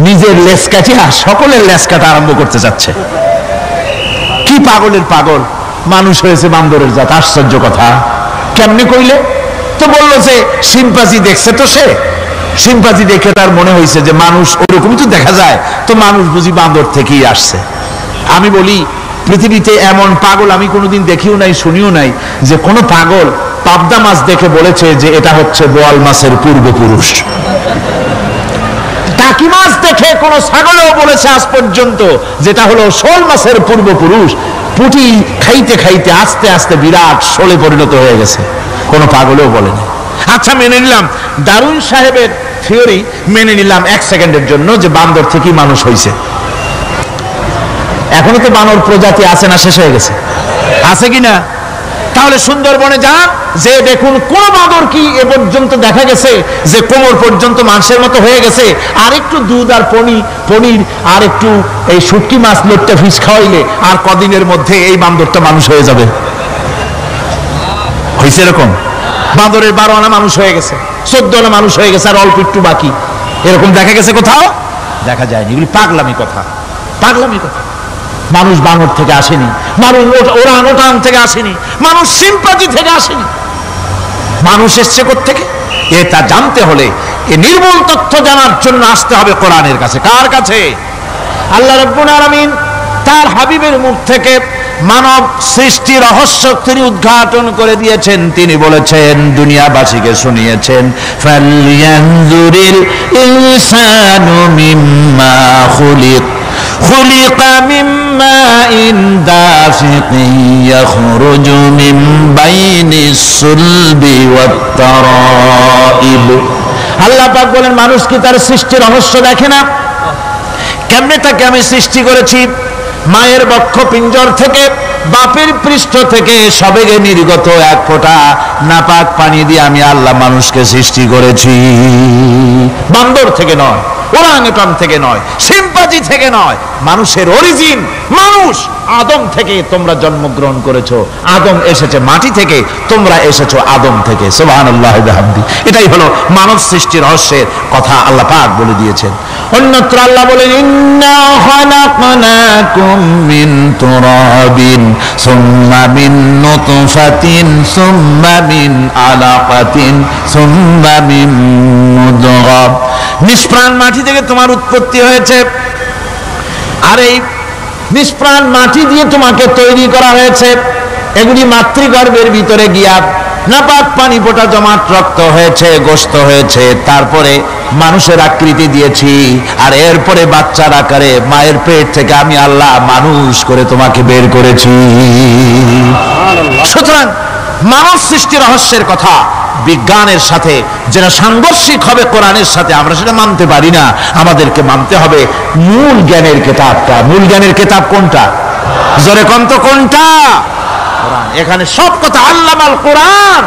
নিজের লেজ কাটিয়া সকলের লেজ কাটা আরম্ভ করতে যাচ্ছে। কি পাগলের পাগল, মানুষ হয়েছে বান্দরের জাত। আশ্চর্য কথা। কেমনি কইলে? তো বললো যে শিম্পাজি দেখছে, তো সে শিম্পাজি দেখে তার মনে হয়েছে যে মানুষ ওরকমই তো দেখা যায়, তো মানুষ বুঝি বান্দর থেকেই আসছে। আমি বলি পৃথিবীতে এমন পাগল আমি কোনোদিন দেখিও নাই, শুনিও নাই যে কোনো পাগল পাবদা মাছ দেখে বলেছে যে এটা হচ্ছে বোয়াল মাছের পূর্বপুরুষ। টাকি মাছ দেখে কোন ছাগলেও বলেছে আজ পর্যন্ত যেটা হলো শোল মাছের পূর্বপুরুষ। পুঁটি খাইতে খাইতে আস্তে আস্তে বিরাট শোলে পরিণত হয়ে গেছে, কোনো পাগলেও বলেনি। আচ্ছা, মেনে নিলাম ডারউইন সাহেবের থিওরি, মেনে নিলাম এক সেকেন্ডের জন্য যে বান্দর থেকেই মানুষ হয়েছে। এখনো তো বানর প্রজাতি আছে না শেষ হয়ে গেছে? আছে কিনা? তাহলে সুন্দরবনে যান, যে দেখুন কোন বাঁদর কি এ পর্যন্ত দেখা গেছে যে কোমর পর্যন্ত মানুষের মতো হয়ে গেছে? আর একটু দুধ আর পনির আর একটু এই শুটকি মাছ লোটটা ফিশ খাওয়াইলে আর কদিনের মধ্যে এই বান্দরটা মানুষ হয়ে যাবে। হয়েছে এরকম? বাঁদরের 12 আনা মানুষ হয়ে গেছে, 14 আনা মানুষ হয়ে গেছে, আর অল্প একটু বাকি। এরকম দেখা গেছে কোথাও? দেখা যায়নি। এগুলি পাগলামি কথা, পাগলামি কথা। মানুষ বানর থেকে আসেনি, মানুষ ওরাং থেকে আসেনি, মানুষ সিম্পাথি থেকে আসেনি। মানুষ এসছে কোত্থেকে? এটা জানতে হলে এই নির্মূল তথ্য জানার জন্য আসতে হবে কোরআনের কাছে। কার কাছে? আল্লাহ রাব্বুল আলামিন তার হাবিবের মুখ থেকে মানব সৃষ্টি রহস্য তিনি উদ্ঘাটন করে দিয়েছেন। তিনি বলেছেন, দুনিয়াবাসীকে শুনিয়েছেন, ফালইয়ানজুরিল ইনসানু মিম্মা খুলিক খুলিকা মিম্মা ইন দাফিকিন ইয়াখরুজু মিন বাইনিস সুলবি ওয়াত তারাইব। আল্লাহ পাক বলেন, মানুষ কি তার সৃষ্টি রহস্য দেখে না? কেমনে তাকে আমি সৃষ্টি করেছি? মায়ের বক্ষ পিঞ্জর থেকে, বাপের পৃষ্ঠ থেকে সবেগে নির্গত এক ফোঁটা নাপাক পানি দিয়ে আমি আল্লাহ মানুষকে সৃষ্টি করেছি। বান্দর থেকে নয়, ওরাংউটান থেকে নয়, সিম্পাজি থেকে নয়। মানুষের অরিজিন মানুষ। আদম থেকে তোমরা জন্মগ্রহণ করেছো, আদম এসেছে মাটি থেকে, তোমরা এসেছো আদম থেকে। সুবহানাল্লাহি ওয়া বিহামদিহি। এটাই হলো মানব সৃষ্টি রহস্যের কথা আল্লাহ পাক বলে দিয়েছেন। অন্যত্র আল্লাহ বলেন, ইন্না খালাকনাকুম মিন তুরাবিন সুম্মা মিন নুতফাতিন সুম্মা মিন আলাকাতিন সুম্মা মিন মুদগা। নিষ্প্রাণ মাটি থেকে তোমার উৎপত্তি হয়েছে, আর এই নিষ্প্রাণ মাটি দিয়ে তোমাকে তৈরি করা হয়েছে। এগুলি মাতৃগর্ভের ভিতরে গিয়া নাপাক পানি ফোঁটা জমাট রক্ত হয়েছে, গোশত হয়েছে, তারপরে মানুষের আকৃতি দিয়েছি, আর এরপরে বাচ্চার আকারে মায়ের পেট থেকে আমি আল্লাহ মানুষ করে তোমাকে বের করেছি। সুতরাং মানব সৃষ্টি রহস্যের কথা বিজ্ঞানের সাথে যেটা সাংঘর্ষিক হবে কোরআনের সাথে, আমরা সেটা মানতে পারি না। আমাদেরকে মানতে হবে মূল জ্ঞানের কিতাবটা। মূল জ্ঞানের কিতাব কোনটা? জোরে কোন তো কোনটা? কোরআন। এখানে সব কথা আল্লামাল কোরআন।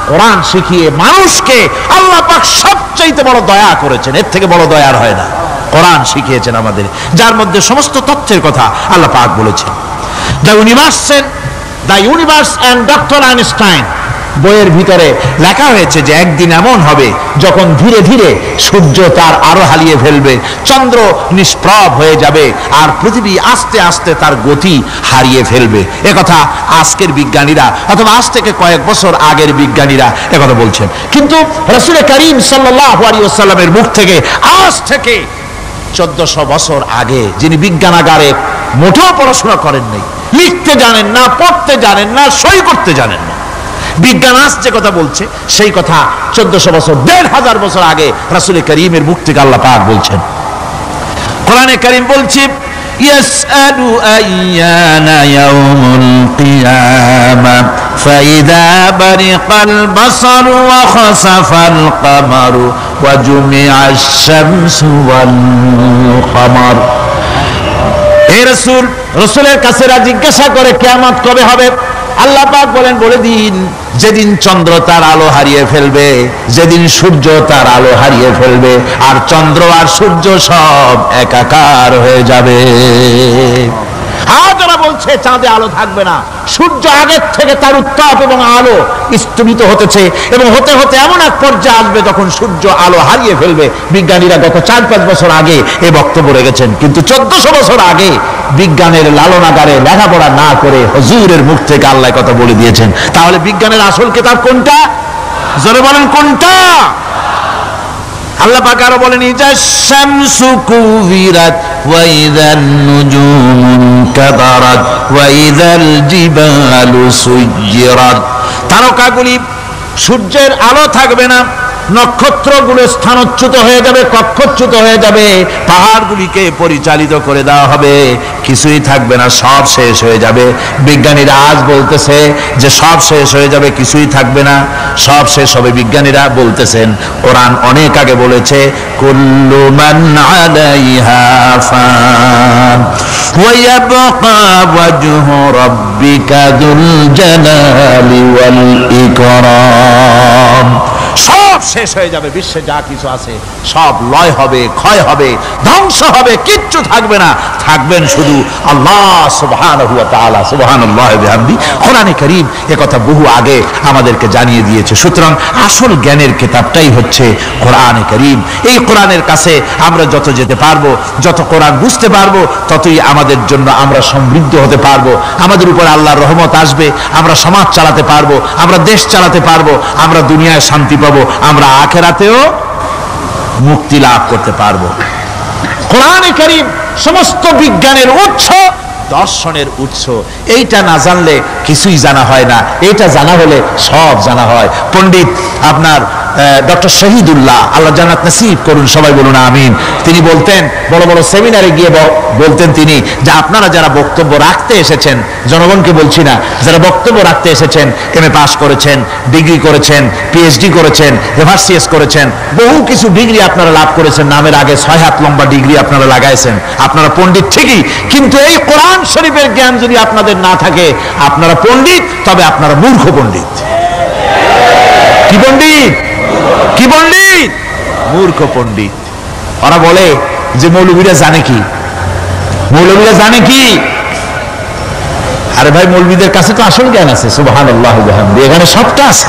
কোরআন শিখিয়ে মানুষকে আল্লাহ পাক সবচাইতে বড় দয়া করেছেন, এর থেকে বড় দয়ার হয় না। কোরআন শিখিয়েছেন আমাদের, যার মধ্যে সমস্ত তথ্যের কথা আল্লাহ পাক বলেছেন। The universe and doctor Einstein বইয়ের ভিতরে লেখা হয়েছে যে একদিন এমন হবে যখন ধীরে ধীরে সূর্য তার আলো হারিয়ে ফেলবে, চন্দ্র নিষ্প্রভ হয়ে যাবে, আর পৃথিবী আস্তে আস্তে তার গতি হারিয়ে ফেলবে। একথা আজকের বিজ্ঞানীরা অথবা আজ থেকে কয়েক বছর আগের বিজ্ঞানীরা একথা বলছেন। কিন্তু রাসূল করিম সাল্লাল্লাহু আলাইহি ওয়াসাল্লামের মুখ থেকে আজ থেকে 1400 বছর আগে, যিনি বিজ্ঞানাগারে মোটেও পড়াশোনা করেন নাই, লিখতে জানেন না, পড়তে জানেন না, সই করতে জানেন না, বিজ্ঞান আজ যে কথা বলছে সেই কথা 1400 বছর 1500 বছর আগে রাসূল করিমের মুখ থেকে আল্লাহ পাক বলছেন। কোরআনে কারীম বলছে, ইয়াসআলু আইয়ানা ইয়াউমুল কিয়ামা ফাইদা বারিকাল বাসারু ওয়া খাসাফাল কামারু ওয়া জুমিআশ শামসু ওয়াল কামার। হে রাসূল, রাসূলের কাছে জিজ্ঞাসা করে কিয়ামত কবে হবে? আল্লাহ পাক বলেন, বলে দিন যেদিন চন্দ্র তার আলো হারিয়ে ফেলবে, যেদিন সূর্য তার আলো হারিয়ে ফেলবে, আর চন্দ্র আর সূর্য সব একাকার হয়ে যাবে। যারা বলছে চাঁদে আলো থাকবে না, সূর্য আগের থেকে তার উত্তাপ এবং আলো স্তমিত হতেছে, এবং হতে হতে এমন এক পর্যায়ে আসবে যখন সূর্য আলো হারিয়ে ফেলবে। বিজ্ঞানীরা গত 4-5 বছর আগে এই বক্তব্য রেখেছেন, কিন্তু 1400 বছর আগে বিজ্ঞানের লালনাগারে লেখাপড়া না করে হুজুরের মুখ থেকে আল্লাহ কথা বলে দিয়েছেন। তাহলে বিজ্ঞানের আসল কিতাব কোনটা? জোরে বলেন কোনটা? আল্লাহ পাক আরো বলেন, ইজা শামসু কুবিরাত ওয়া ইযান নুজুমু কাদারাত ওয়া ইযাল জিবালু সুয়্যিরাত। তারকাগুলি, সূর্যের আলো থাকবে না, নক্ষত্রগুলো স্থানচ্যুত হয়ে যাবে, কক্ষচ্যুত হয়ে যাবে, পাহাড়গুলিকে পরিচালিত করে দেওয়া হবে, কিছুই থাকবে না, সব শেষ হয়ে যাবে। বিজ্ঞানীরা আজ বলতেছে যে সব শেষ হয়ে যাবে, কিছুই থাকবে না, সব শেষ হবে। বিজ্ঞানীরা বলতেছেন, কোরআন অনেক আগে বলেছে, কুল্লু মান আলাইহা ফান ওয়া ইয়াবকা ওয়াজহু রাব্বিকা যুল জালালি ওয়াল ইকরাম। সব শেষ হয়ে যাবে, বিশ্বে যা কিছু আছে সব লয় হবে, ক্ষয় হবে, ধ্বংস হবে, কিচ্ছু থাকবে না, থাকবেন শুধু আল্লাহ সুবহানাহু ওয়া তাআলা। সুবহানাল্লাহি ওয়া বিহামদি। কোরআনে কারীম একথা বহু আগে আমাদেরকে জানিয়ে দিয়েছে। সুতরাং আসল জ্ঞানের কিতাবটাই হচ্ছে কোরআনে কারীম। এই কোরআনের কাছে আমরা যত যেতে পারবো, যত কোরআন বুঝতে পারবো, ততই আমাদের জন্য আমরা সমৃদ্ধ হতে পারবো, আমাদের উপর আল্লাহর রহমত আসবে, আমরা সমাজ চালাতে পারবো, আমরা দেশ চালাতে পারবো, আমরা দুনিয়ায় শান্তি পাবো, আমরা আখিরাতেও মুক্তি লাভ করতে পারবো। কোরআনে কারীম সমস্ত বিজ্ঞানের উৎস, দর্শনের উৎস। এইটা না জানলে কিছুই জানা হয় না, এটা জানা হলে সব জানা হয়। পণ্ডিত আপনার ডক্টর শহীদুল্লাহ, আল্লাহ জান্নাত নসিব করুন, সবাই বলুন আমিন। তিনি বলতেন, বড় বড় সেমিনারে গিয়ে বলতেন তিনি, যে আপনারা যারা বক্তব্য রাখতে এসেছেন, জনগণকে বলছি না, যারা বক্তব্য রাখতে এসেছেন, এমএ পাস করেছেন, ডিগ্রি করেছেন, পিএইচডি করেছেন, এফআরসিএস করেছেন, বহু কিছু ডিগ্রি আপনারা লাভ করেছেন, নামের আগে 6 হাত লম্বা ডিগ্রি আপনারা লাগাইছেন, আপনারা পণ্ডিত ঠিকই, কিন্তু এই কোরআন শরীফের জ্ঞান যদি আপনাদের না থাকে, আপনারা পণ্ডিত, তবে আপনারা মূর্খ পণ্ডিত। কি পণ্ডিত? কি পণ্ডিত? মূর্খ পণ্ডিত। ওরা বলে যে মৌলবীরা জানে কি, মৌলবীরা জানে কি? আরে ভাই, মৌলবীদের কাছে তো আসল জ্ঞান আছে। সুবহানাল্লাহ ওয়া বিহামদি। এখানে সবটা আছে।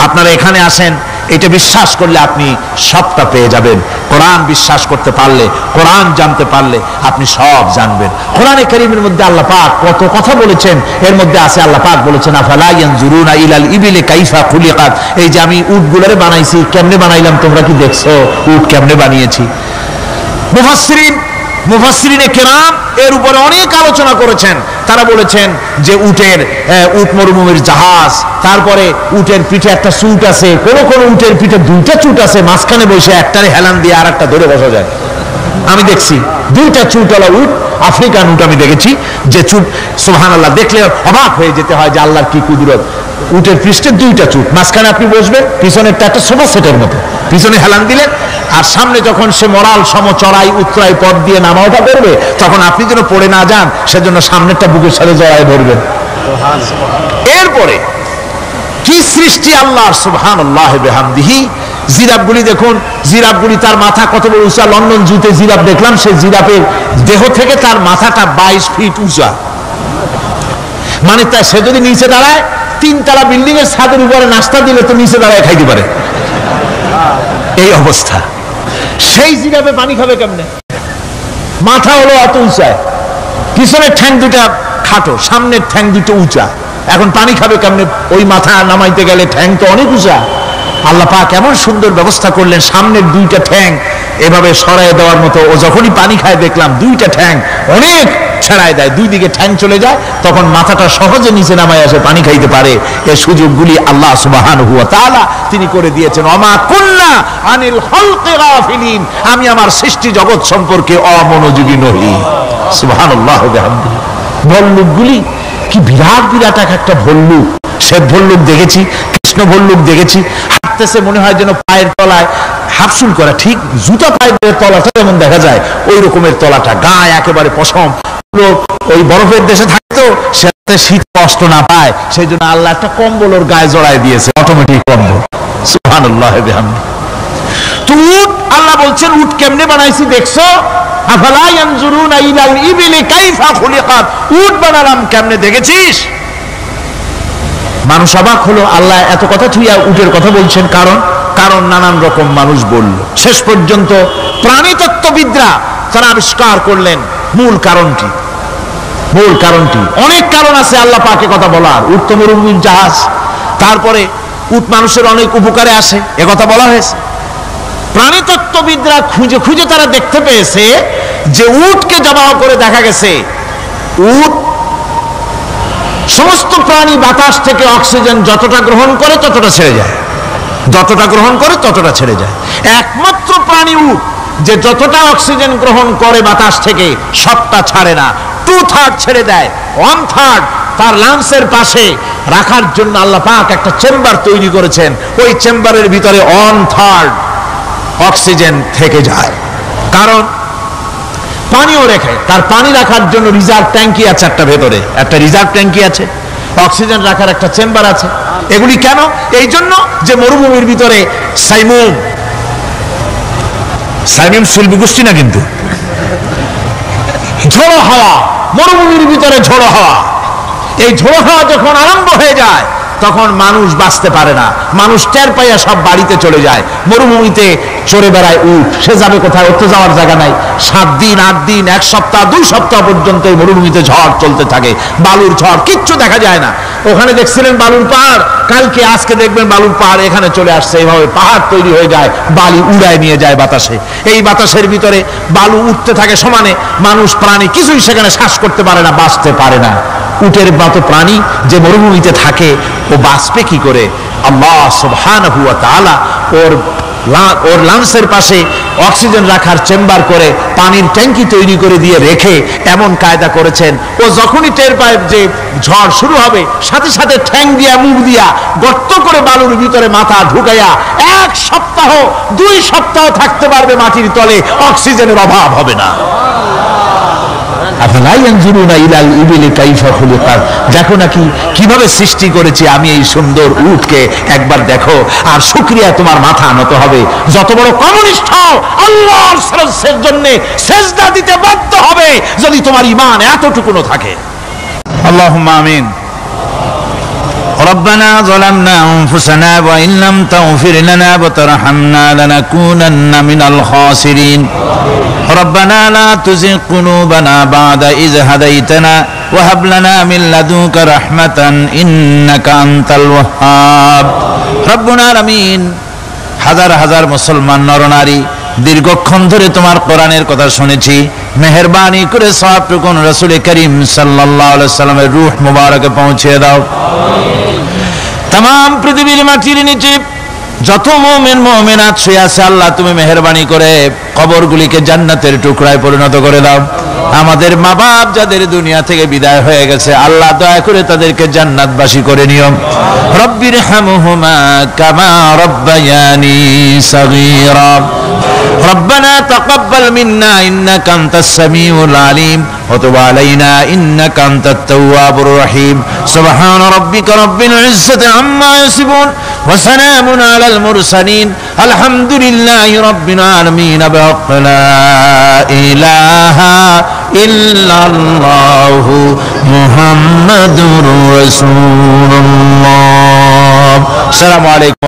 আপনারা এখানে আসেন, এটা বিশ্বাস করলে আপনি সবটা পেয়ে যাবেন। কোরআন বিশ্বাস করতে পারলে, কোরআন জানতে পারলে আপনি সব জানবেন। কোরআনে কারীমের মধ্যে আল্লাহ পাক কত কথা বলেছেন, এর মধ্যে আছে আল্লাহ পাক বলেছেন, আফালা ইয়ানজুরুনা ইলাল ইবিলি কাইফা খুলিকাত। এই যে আমি উটগুলোরে বানাইছি, কেমনে বানাইলাম তোমরা কি দেখছো? উট কেমনে বানিয়েছি? মুফাসসিরিনে কেরাম এর উপরে অনেক আলোচনা করেছেন। তারা বলেছেন যে উট মরুভূমির জাহাজ, তারপরে উটের পিঠে একটা চুট আছে, কোন কোন উটের পিঠে 2টা চুট আছে, মাঝখানে বসে একটারে হেলান দিয়ে আর একটা ধরে বসা যায়। আমি দেখছি 2টা চুটওয়ালা উট, আফ্রিকান উট আমি দেখেছি, যে চুট সুবহানাল্লাহ, দেখলে অবাক হয়ে যেতে হয় যে আল্লাহর কি কুদরত। উটের পৃষ্ঠে 2টা চুট, মাঝখানে আপনি বসবেন, পিছনেরটা একটা সোফা সেটের মতো, পিছনে হেলান দিলেন, আর সামনে যখন সে মরাল সম চড়াই উত্তরাই পথ দিয়ে নামা ওঠা করবে, তখন আপনি যেন পড়ে না যান, সেজন্য সামনেরটা বুকের সাথে জড়ায় ধরবেন। এরপরে কি সৃষ্টি আল্লাহর, সুবহানাল্লাহ বিহামদিহি। জিরাফগুলি দেখুন, জিরাফগুলি তার মাথা কত বড় উঁচা। লন্ডন জুতে জিরাফ দেখলাম, সেই জিরাফের দেহ থেকে তার মাথাটা 22 ফিট উঁচা। মানে তাই সে যদি নিচে দাঁড়ায়, 3 তলা বিল্ডিং এর ছাদের উপরে নাস্তা দিলে তো নিচে দাঁড়ায় খাইতে পারে, এই অবস্থা। সেই জিরাফে পানি খাবে কেমনে? মাথা হলো অত উঁচায়, পিছনের ঠ্যাং 2টা খাটো, সামনের ঠ্যাং 2টো উঁচা, এখন পানি খাবে কেমনে? ওই মাথা নামাইতে গেলে ঠ্যাং তো অনেক উঁচা। আল্লাহ পাক এমন সুন্দর ব্যবস্থা করলেন, সামনের 2টা ঠ্যাং এভাবে সরায় দেওয়ার মতো। ও যখনই পানি খায় দেখলাম 2টা ঠ্যাং অনেক ছেড়ায় দেয়, 2 দিকে ঠ্যাং চলে যায়, তখন মাথাটা সহজে নিচে নামায় আসে, পানি খাইতে পারে। এই সুযোগগুলি আল্লাহ সুবহানাহু ওয়া তাআলা তিনি করে দিয়েছেন। ওমা কুল্লা আনিল খালকি গাফিলিন, আমি আমার সৃষ্টি জগৎ সম্পর্কে অমনোযোগী নহি। সুবহানাল্লাহ ওয়া বিহামদিহি। ভল্লুকগুলি কি বিরাট বিরাট একটা ভল্লুক, শ্বেত ভল্লুক দেখেছি, কৃষ্ণ ভল্লুক দেখেছি, হাঁটতেছে মনে হয় যেন পায়ের তলায় হাফসুল করা, ঠিক জুতা পায়ের তলাটা যেমন দেখা যায় ওই রকমের তলাটা, গায়ে একেবারে পশম। ওই বরফের দেশে থাকতো, সে শীত কষ্ট না পায়, সেই জন্য আল্লাহ একটা কম্বল ওর গায়ে জড়ায় দিয়েছে, অটোমেটিক কম্বল। সুবহানাল্লাহ বিহামদিহি। তো উট, আল্লাহ বলছেন উট কেমনে বানাইছি দেখছো? আফালা ইয়ানজুরুনা ইলাল ইবিলি কাইফা খুলিকাত। উট বানালাম কেমনে দেখেছিস? মানুষ অবাক হলো, আল্লাহ এত কথা থুইয়া উটের কথা বলছেন, কারণ নানান রকম মানুষ বলল। শেষ পর্যন্ত প্রাণীতত্ত্ববিদরা তারা আবিষ্কার করলেন মূল কারণটি। অনেক কারণ আছে আল্লাহ পাকের কথা বলার। উট তো মরুভূমির জাহাজ, তারপরে উট মানুষের অনেক উপকারে আসে, একথা বলা হয়েছে। প্রাণীতত্ত্ববিদরা খুঁজে খুঁজে তারা দেখতে পেয়েছে যে উটকে জবাহ করে দেখা গেছে, উট সমস্ত প্রাণী বাতাস থেকে অক্সিজেন যতটা গ্রহণ করে ততটা ছেড়ে যায়। যতটা গ্রহণ করে ততটা ছেড়ে যায়। একমাত্র প্রাণী উট যে যতটা অক্সিজেন গ্রহণ করে বাতাস থেকে সবটা ছাড়ে না, 2/3 ছেড়ে দেয়, 1/3 তার লাংসের পাশে রাখার জন্য আল্লাহ পাক একটা চেম্বার তৈরি করেছেন। ওই চেম্বারের ভিতরে 1/3 অক্সিজেন থেকে যায়। কারণ পানিও রেখে, তার পানি রাখার জন্য রিজার্ভ ট্যাঙ্কি আছে, একটা ভেতরে একটা রিজার্ভ ট্যাঙ্কি আছে, অক্সিজেন রাখার একটা চেম্বার আছে। এগুলি কেন? এই জন্য যে মরুভূমির ভিতরে সাইমুম শিল্পী গোষ্ঠী না, কিন্তু ঝোড়ো হাওয়া, মরুভূমির ভিতরে ঝোড়ো হাওয়া, এই ঝোড়ো হাওয়া যখন আরম্ভ হয়ে যায় তখন মানুষ বাঁচতে পারে না, মানুষ টের পাইয়া সব বাড়িতে চলে যায়। মরুভূমিতে চড়ে বেড়ায় উট, সে যাবে কোথায়? ওর তো যাওয়ার জায়গা নাই। 7 দিন 8 দিন 1 সপ্তাহ 2 সপ্তাহ পর্যন্ত এই মরুভূমিতে ঝড় চলতে থাকে, বালুর ঝড়, কিচ্ছু দেখা যায় না। ওখানে দেখছিলেন বালুর পাহাড়, কালকে আজকে দেখবেন বালুর পাহাড় এখানে চলে আসছে। এইভাবে পাহাড় তৈরি হয়ে যায়, বালি উড়ায় নিয়ে যায় বাতাসে। এই বাতাসের ভিতরে বালু উঠতে থাকে সমানে, মানুষ প্রাণী কিছুই সেখানে শ্বাস করতে পারে না, বাঁচতে পারে না। উটের মতো প্রাণী যে মরুভূমিতে থাকে ও বাঁচবে কি করে? আল্লাহ সুবহানাহু ওয়া তাআলা ওর লাংসের পাশে অক্সিজেন রাখার চেম্বার করে পানির ট্যাঙ্কি তৈরি করে দিয়ে রেখে এমন কায়দা করেছেন, ও যখনই টের পায় যে ঝড় শুরু হবে, সাথে সাথে ঠ্যাং দিয়া মুখ দিয়া গর্ত করে বালুর ভিতরে মাথা ঢুকাইয়া 1 সপ্তাহ 2 সপ্তাহ থাকতে পারবে মাটির তলে, অক্সিজেনের অভাব হবে না। দেখো নাকি কিভাবে সৃষ্টি করেছি আমি এই সুন্দর উটকে, একবার দেখো, আর শুকরিয়া তোমার মাথা নত হবে। যত বড় কমিউনিস্ট হও, আল্লাহর জন্য সেজদা দিতে বাধ্য হবে যদি তোমার ঈমান এতটুকুনো থাকে। আল্লাহুম্মা আমিন। ربنا ظلمنا أنفسنا وإن لم تغفر لنا وترحمنا لنكونن من الخاسرين ربنا لا تزغ قلوبنا بعد إذ هديتنا وهب لنا من لدنك رحمة إنك أنت الوهاب ربنا العالمين হাজার হাজার মুসলমান নরনারী দীর্ঘক্ষণ ধরে তোমার কোরআনের কথা শুনেছি, মেহেরবানি করে সওয়াবটুকু রাসূল করিম সাল্লাল্লাহু আলাইহি সাল্লামের রূহ মুবারকে পৌঁছে দাও। तमाम পৃথিবীর মাটির নিচে যত মুমিন মুমিনাত শুয়ে আছে, আল্লাহ তুমি মেহেরবানি করে কবরগুলিকে জান্নাতের টুকরায় পরিণত করে দাও। আমাদের মা বাপ যাদের দুনিয়া থেকে বিদায় হয়ে গেছে, আল্লাহ দয়া করে তাদেরকে জান্নাতবাসী করে নিও। রব্বির হামহুমা কামা রব্বায়ানি সগীরা ربنا تقبل منا إنك أنت السميع العليم وتب علينا إنك أنت التواب الرحيم سبحان ربك رب العزة عما يصفون وسلام على المرسلين الحمد لله رب العالمين بحق لا إله إلا الله محمد رسول الله السلام عليكم।